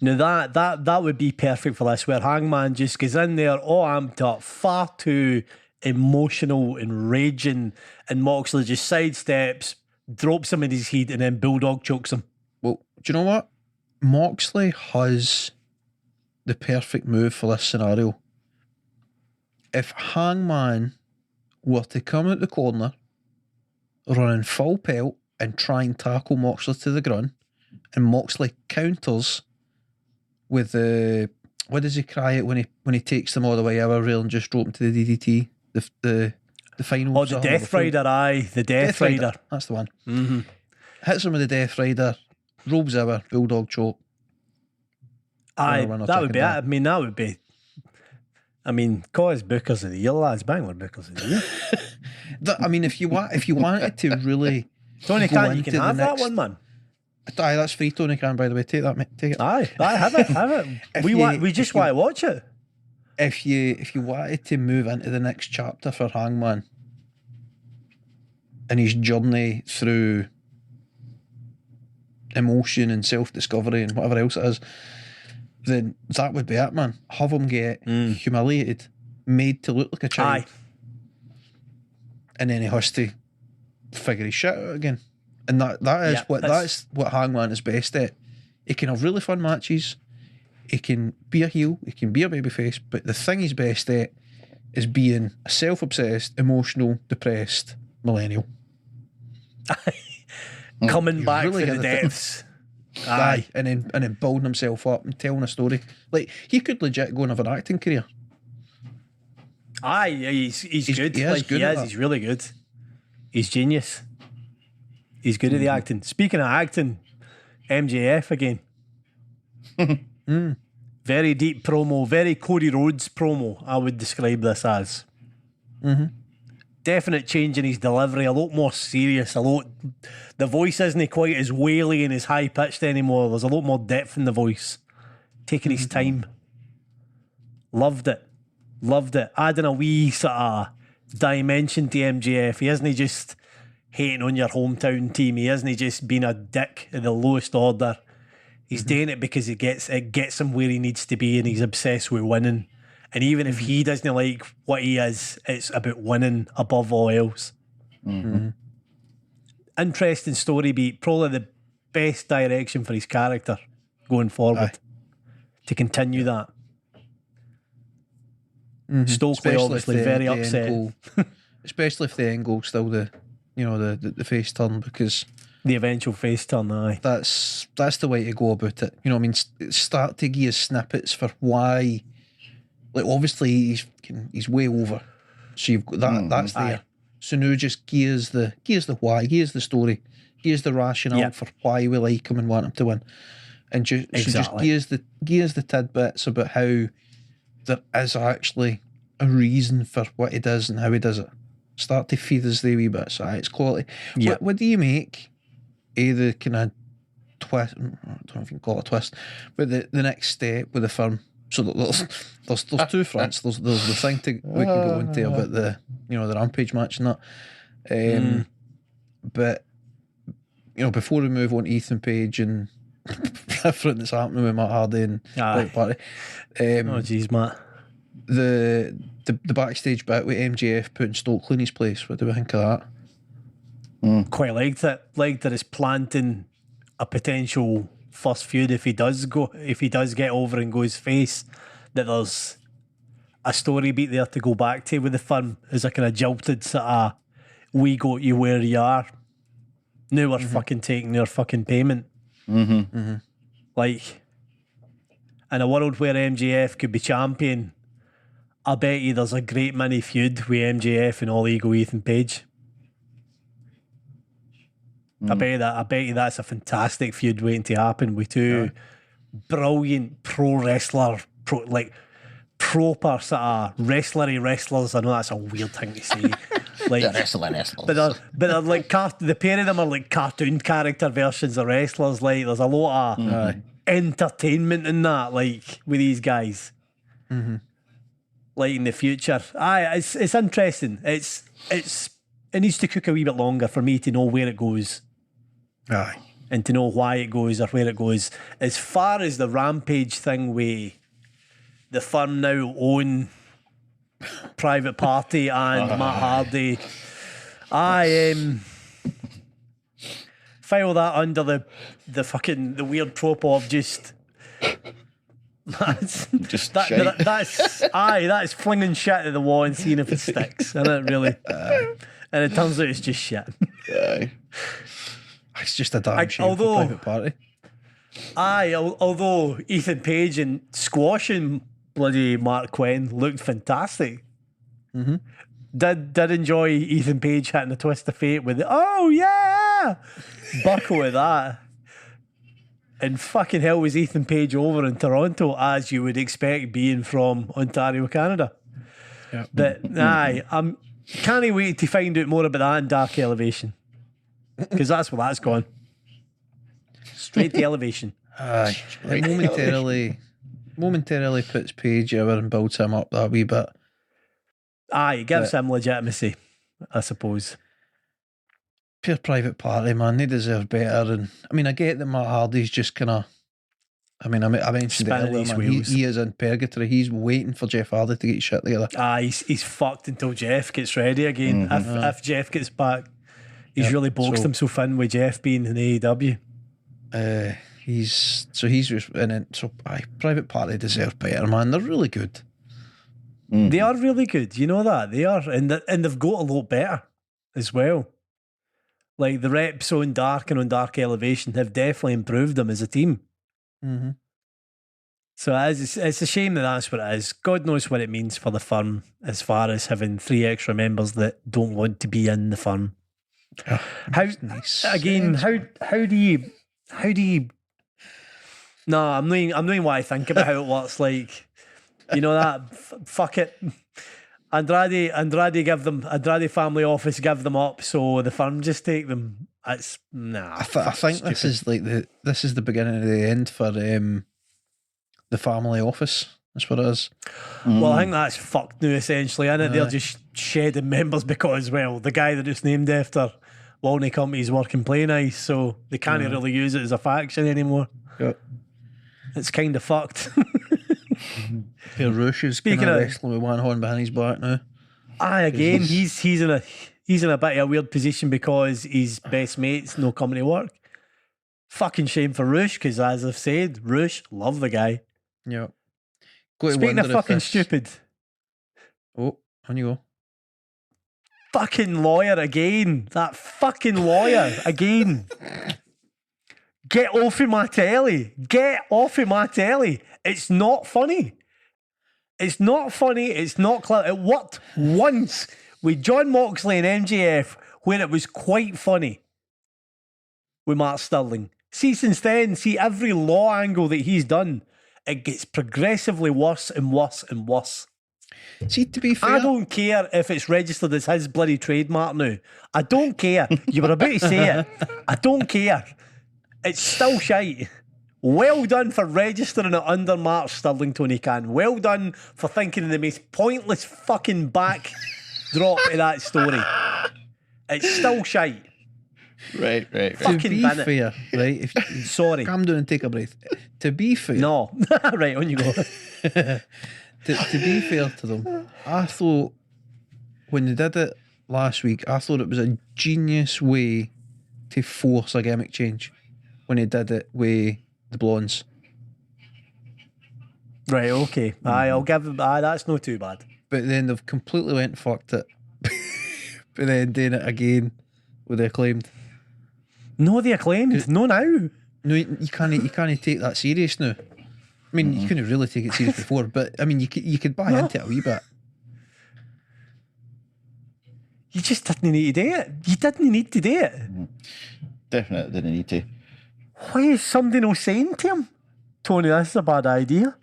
Now that would be perfect for this, where Hangman just goes in there all amped up, far too emotional and raging, and Moxley just sidesteps, drops him in his head, and then Bulldog chokes him.
Well, do you know what? Moxley has the perfect move for this scenario. If Hangman were to come out the corner, running full pelt, and try and tackle Moxley to the ground, and Moxley counters with the what does he cry out when he takes them all the way over rail and just drop him to the DDT, the final.
Oh, the Death Rider, aye, the Death Rider.
That's the one. Hits him with the Death Rider, rolls over, Bulldog choke.
Aye, that would be it. I mean, that would be. I mean, cause Bookers of the Year, lads, Bangor Bookers of the Year.
I mean, if you wanted to really,
Tony Khan, you can have that one, man.
Aye, that's free, Tony Khan, by the way. Take that, mate. Take it.
Aye, have it. We just want to watch it.
If you wanted to move into the next chapter for Hangman and his journey through emotion and self-discovery and whatever else it is, then that would be it, man. Have him get humiliated, made to look like a child.
Aye. And
then he has to figure his shit out again. And that's what Hangman is best at. He can have really fun matches. He can be a heel. He can be a babyface. But the thing he's best at is being a self-obsessed, emotional, depressed millennial.
Coming back really from the depths.
Aye. And then building himself up and telling a story. Like, he could legit go and have an acting career.
Aye, he's good. He's really good. He's genius. He's good at the acting. Speaking of acting, MJF again. Very deep promo, very Cody Rhodes promo, I would describe this as. Definite change in his delivery, a lot more serious, the voice isn't quite as waily and as high pitched anymore. There's a lot more depth in the voice. Taking his time. Loved it. Adding a wee sort of dimension to MJF. He isn't just hating on your hometown team. He isn't just being a dick at the lowest order. He's doing it because it gets him where he needs to be, and he's obsessed with winning. And even if he doesn't like what he is, it's about winning above all else. Interesting story beat. Probably the best direction for his character going forward. To continue that. Stokely obviously very upset.
Especially if the end goal's still the face turn, because
the eventual face turn, aye.
That's the way to go about it. You know what I mean? Start to give us snippets for why. Like, obviously he's way over, so you've got that. That's there. Aye. So now just gears the why, gears the story, gears the rationale for why we like him and want him to win. and just
Exactly.
gives the tidbits about how there is actually a reason for what he does and how he does it. Start to feed us the wee bits. It's quality.
Yeah.
What do you make of the kind of twist? I don't know if you can call it a twist, but the next step with the firm. So there's two fronts. There's the thing we can go into about the the Rampage match and that. But before we move on to Ethan Page and everything that's happening with Matt Hardy and Private Party,
oh jeez, Matt.
The backstage bit with MJF putting Stokely in his place. What do we think of that?
Quite liked it. Liked that it's planting a potential first feud if he does get over and goes face, that there's a story beat there to go back to with the firm as a kind of jilted sort of, we got you where you are. Now we're fucking taking your fucking payment. Like, in a world where MJF could be champion, I bet you there's a great mini feud with MJF and All Ego Ethan Page. I bet you that's a fantastic feud waiting to happen with two brilliant pro wrestler, proper sort of wrestlery wrestlers. I know that's a weird thing to say. Like
wrestlers.
But they're like the pair of them are like cartoon character versions of wrestlers. Like there's a lot of entertainment in that, like with these guys. Like in the future, it's interesting. It needs to cook a wee bit longer for me to know where it goes.
Aye.
And to know why it goes or where it goes. As far as the Rampage thing with the firm now own Private Party and Matt Hardy, I file that under the weird trope of just that's flinging shit at the wall and seeing if it sticks, and it really and it turns out it's just shit.
It's just a damn shame for Private Party.
Although Ethan Page and squashing bloody Mark Quinn looked fantastic. Did enjoy Ethan Page hitting a twist of fate with buckle with that. And fucking hell was Ethan Page over in Toronto, as you would expect being from Ontario, Canada.
Yep.
But I'm can't wait to find out more about that in Dark Elevation, because that's where that's gone. Straight to Elevation.
It momentarily puts Page over and builds him up that wee bit.
It gives him legitimacy, I suppose.
Pure Private Party, man, they deserve better. And I mean, I get that Matt Hardy's just kind of. I mean, I mentioned it earlier, man. He is in purgatory. He's waiting for Jeff Hardy to get his shit together. He's
fucked until Jeff gets ready again. If Jeff gets back, he's really boxed himself in with Jeff being in AEW.
Private Party deserve better, man. They're really good.
They are really good. You know that they are, and they've got a lot better as well. Like the reps on Dark and on Dark Elevation have definitely improved them as a team. So it's a shame that's what it is. God knows what it means for the firm as far as having 3 extra members that don't want to be in the firm. How do you? No, I'm knowing what I think about how it works. Like, you know that fuck it. Andrade family office give them up, so the firm just take them. It's I
think this is the beginning of the end for the family office. That's what it is.
Well, I think that's fucked now, essentially, isn't it? They're just shedding members because, well, the guy that it's named after Walney Company's working play nice, so they can't really use it as a faction anymore.
Yep.
It's kind of fucked.
Rush is kind of wrestling with one horn behind his back now.
Again, he's in a bit of a weird position because his best mate's no coming to work. Fucking shame for Rush, because as I've said, Rush, love the guy.
Yeah.
Speaking of fucking stupid.
Oh, on you go.
Fucking lawyer again. That fucking lawyer again. Get off of my telly. Get off of my telly. It's not funny. It's not funny. It's not clever. It worked once with John Moxley and MJF where it was quite funny with Mark Sterling. See, since then, see every law angle that he's done, it gets progressively worse and worse and worse.
See, to be fair,
I don't care if it's registered as his bloody trademark now. I don't care. You were about to say it. I don't care. It's still shite. Well done for registering it under Mark Sterling, Tony Khan. Well done for thinking of the most pointless fucking backdrop of that story. It's still shite.
Right.
to
Fucking
be
bin it.
fair, right? If
Sorry.
calm down and take a breath. To be fair,
No. Right, on you go.
to be fair to them, I thought when they did it last week, I thought it was a genius way to force a gimmick change when they did it with the blondes.
Right, okay. Aye, I'll give them. Aye, that's not too bad.
But then they've completely went and fucked it. But then doing it again with the Acclaimed.
No, the Acclaimed. No, now.
No, you can't take that serious now. I mean, you couldn't really take it serious before, but I mean, you could buy into it a wee bit.
You just didn't need to do it. You didn't need to do it.
Definitely didn't need to.
Why is somebody not saying to him, Tony, this is a bad idea?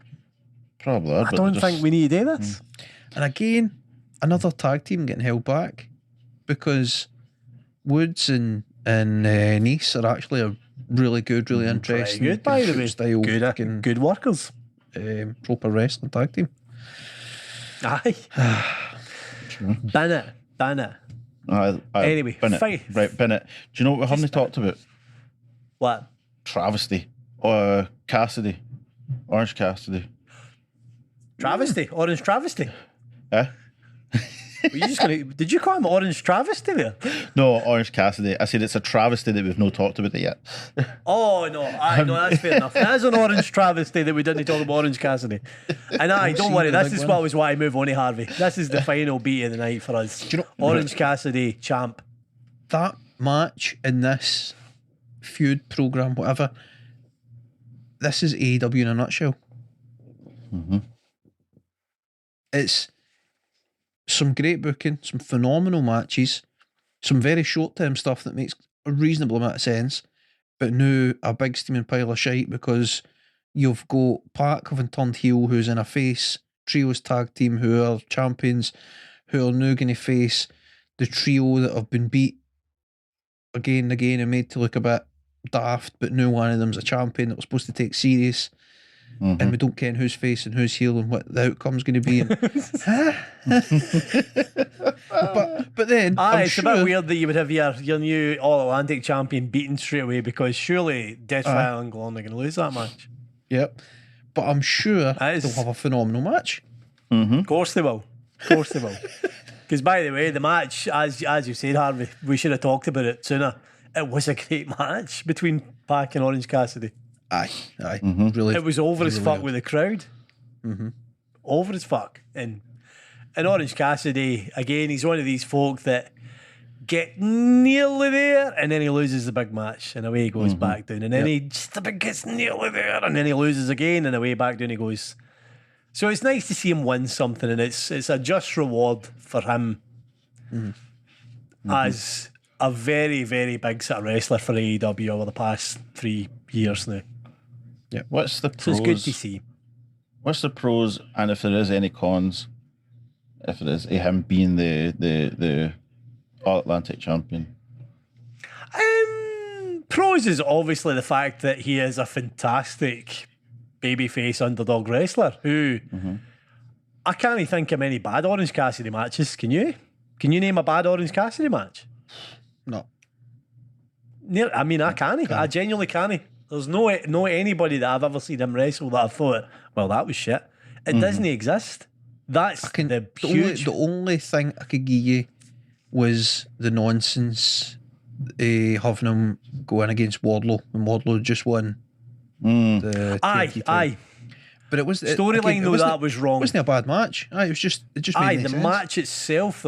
Probably.
I don't think we need to do this.
And again, another tag team getting held back because Woods and Nice are actually a really good, really interesting,
Pretty good, by the way.
style, fucking,
Good workers.
proper wrestling tag team.
Aye. Bin it. Anyway,
bin it.
fine.
Right, bin it. Do you know what we haven't talked about?
What?
Travesty. Cassidy. Orange Cassidy.
Travesty? Orange travesty?
Eh?
Were you just gonna, did you call him Orange Travesty there?
No, Orange Cassidy. I said it's a travesty that we've not talked about it yet.
Oh, no. No, that's fair enough. That is an Orange Travesty that we didn't talk about Orange Cassidy. And don't worry, this is what was why I move on to Harvey. This is the final beat of the night for us.
Do you know-
Orange Cassidy, champ.
That match in this feud program, whatever, this is AEW in a nutshell. It's some great booking, some phenomenal matches, some very short-term stuff that makes a reasonable amount of sense, but now a big steaming pile of shite because you've got Pac having turned heel, who's in a face trios tag team who are champions, who are now going to face the trio that have been beat again and again and made to look a bit daft, but now one of them's a champion that we're supposed to take serious. And we don't care who's face and who's heel and what the outcome's going to be. And, but then,
It's a bit weird that you would have your new All Atlantic champion beaten straight away because surely Death Valley and Glon are going to lose that match.
Yep. But I'm sure they'll have a phenomenal match.
Of course they will. Of course they will. Because by the way, the match, as you said, Harvey, we should have talked about it sooner. It was a great match between Pac and Orange Cassidy.
Aye. Really,
It was over as
really
fuck
good.
with the crowd. Over as fuck. And Orange Cassidy, again, he's one of these folk that get nearly there and then he loses the big match and away he goes back down. And then he just about gets nearly there and then he loses again and away back down he goes. So it's nice to see him win something and it's a just reward for him as a very, very big sort of wrestler for AEW over the past 3 years now.
Yeah. What's the
So
pros?
it's good to see.
What's the pros, and if there is any cons, if it is him being the All Atlantic champion?
Pros is obviously the fact that he is a fantastic babyface underdog wrestler who I can't think of many bad Orange Cassidy matches. Can you? Can you name a bad Orange Cassidy match?
No.
I mean, I can't. I genuinely can't. There's no anybody that I've ever seen him wrestle that I thought, well, that was shit. It doesn't exist. That's the huge...
The only thing I could give you was the nonsense having him going against Wardlow, and Wardlow just won the TNT title.
Aye.
But it was
Storyline though, that was wrong.
It wasn't a bad match. It just made no sense.
match itself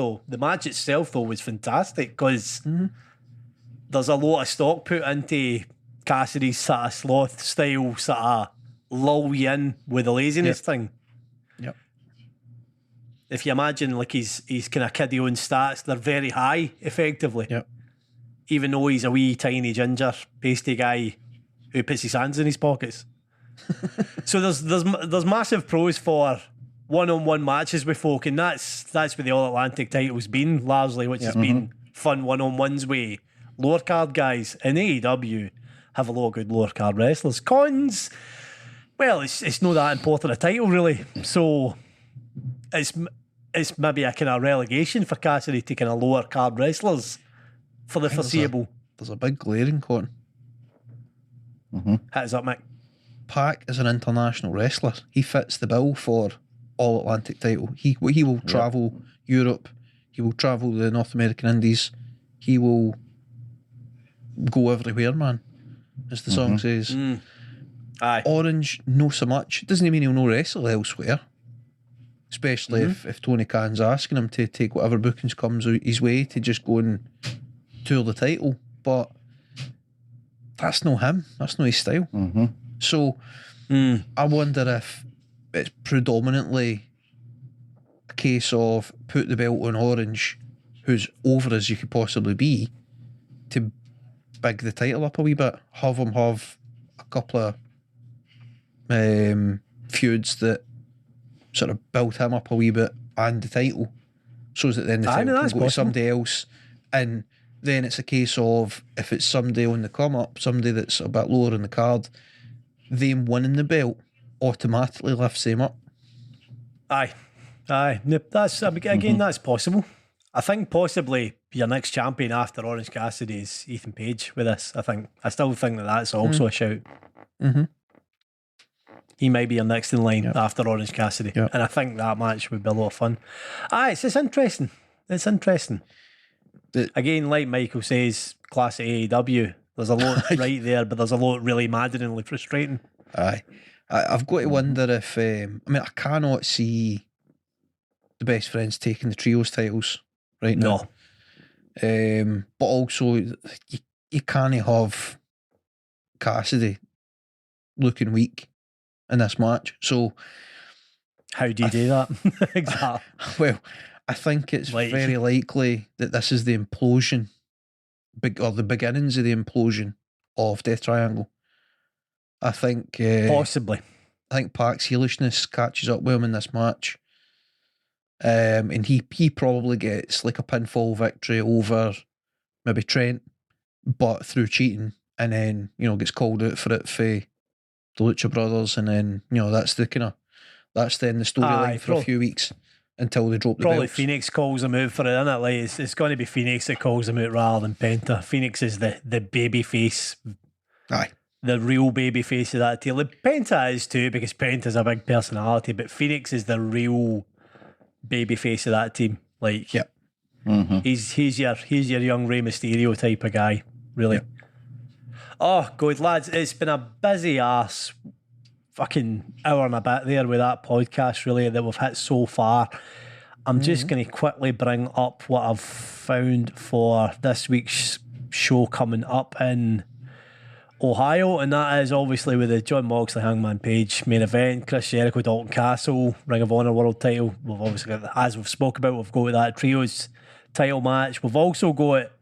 though was fantastic because there's a lot of stock put into Cassidy's sort of sloth style, sort of lull you in with the laziness thing.
Yep.
If you imagine like he's kind of kiddie own stats, they're very high effectively.
Yep.
Even though he's a wee tiny ginger pasty guy who puts his hands in his pockets. So there's massive pros for one-on-one matches with folk, and that's where the All Atlantic title's been largely, which has been fun one-on-ones with lower card guys. And AEW have a lot of good lower card wrestlers. Cons, well, it's not that important a title really, so it's maybe a kind of relegation for Cassidy to kind of lower card wrestlers for the foreseeable.
There's a big glaring con.
Hit us up, Mick.
Pac is an international wrestler. He fits the bill for All Atlantic title. He will travel Europe. He will travel the North American Indies. He will go everywhere, man, as the song says.
Aye.
Orange, no so much. Doesn't mean he'll no wrestle elsewhere. Especially if Tony Khan's asking him to take whatever bookings comes his way to just go and tour the title. But that's not him. That's not his style. So I wonder if it's predominantly a case of put the belt on Orange, who's over as you could possibly be, to big the title up a wee bit. Have him have a couple of feuds that sort of build him up a wee bit and the title, so that then the title can go to somebody else. And then it's a case of, if it's somebody on the come up, somebody that's a bit lower in the card, them winning the belt automatically lifts them up. Aye.
That's again, that's possible. I think possibly your next champion after Orange Cassidy is Ethan Page with this. I still think that's also a shout. He might be your next in line after Orange Cassidy. And I think that match would be a lot of fun. It's interesting. It's interesting. Again, like Michael says, classic AEW. There's a lot right there, but there's a lot really maddeningly frustrating.
I've got to wonder if I cannot see the Best Friends taking the trios titles right now. But also you can't have Cassidy looking weak in this match. So
how do you do that? Exactly.
Well, I think it's very likely that this is the implosion, or the beginnings of the implosion of Death Triangle. I think
possibly.
I think Pac's heelishness catches up with him in this match, and he probably gets like a pinfall victory over maybe Trent, but through cheating, and then gets called out for it for the Lucha Brothers, and then that's then the storyline for a few weeks until they drop the belts.
Phoenix calls him out for it, isn't it? Like it's going to be Phoenix that calls him out rather than Penta. Phoenix is the baby face.
Aye.
The real baby face of that team. Penta is too, because Penta's a big personality, but Phoenix is the real baby face of that team. Like, he's your young Rey Mysterio type of guy, really. Yep. Oh, good lads, it's been a busy ass fucking hour and a bit there with that podcast, really, that we've hit so far. I'm just going to quickly bring up what I've found for this week's show coming up in Ohio, and that is obviously with the John Moxley Hangman Page main event, Chris Jericho Dalton Castle Ring of Honor World Title. We've obviously got, as we've spoke about, we've got that trios title match. We've also got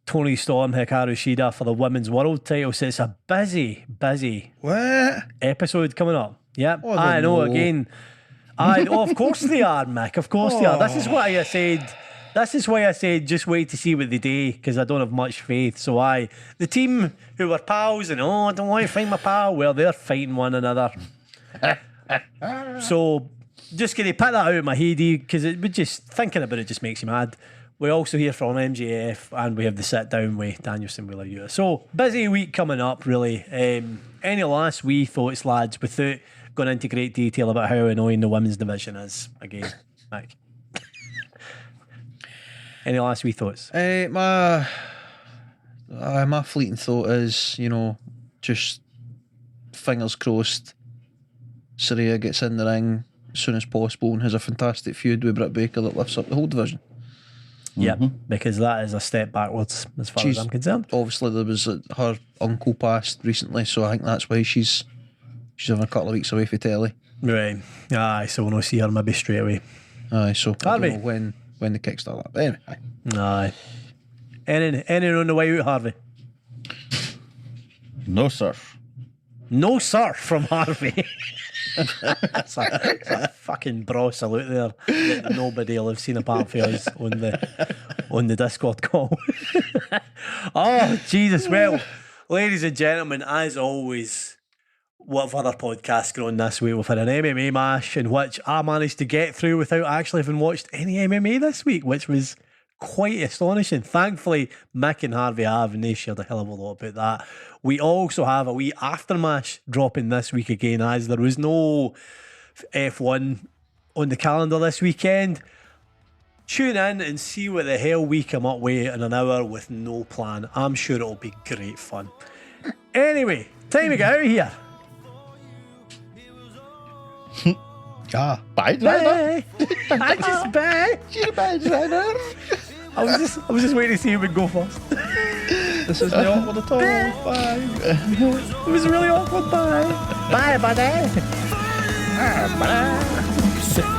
Tony Storm Hikaru Shida for the Women's World Title. So it's a busy episode coming up. Yep. I know. Again, of course they are, Mick. Of course they are. This is why I said just wait to see what they do, because I don't have much faith. So the team who were pals and I don't want to fight my pal, well, they're fighting one another. So just going to put that out of my head, because it would just, thinking about it just makes you mad. We also hear from MJF, and we have the sit down with Danielson Wheeler Ewer. So busy week coming up, really. Any last wee thoughts, lads, without going into great detail about how annoying the women's division is again, Mike? Any last wee thoughts?
My fleeting thought is, just fingers crossed Saraya gets in the ring as soon as possible and has a fantastic feud with Britt Baker that lifts up the whole division.
Yeah, because that is a step backwards as far as I'm concerned.
Obviously, there was her uncle passed recently, so I think that's why she's having a couple of weeks away for telly.
Right. Aye, so we'll not see her maybe straight away.
Aye, so Harvey. I don't know when the kickstart that. But anyway,
aye. Anything on the way out, Harvey?
No, sir.
No sir from Harvey. That's a fucking bra salute there that nobody will have seen apart from us on the Discord call. Oh, Jesus. Well, ladies and gentlemen, as always, what have other podcasts going on this week? We've had an MMA mash in which I managed to get through without actually having watched any MMA this week, which was quite astonishing. Thankfully, Mick and Harvey have, and they shared a hell of a lot about that. We also have a wee aftermash dropping this week again, as there was no F1 on the calendar this weekend. Tune in and see what the hell we come up with in an hour with no plan. I'm sure it'll be great fun. Anyway, time to get out of here.
Ah,
Bye, driver.
Bye. I just bye.
Bye, driver.
I was just waiting to see who would go first.
this is not awkward at all. Bye.
It was really awkward. Bye. Bye, buddy.
Bye.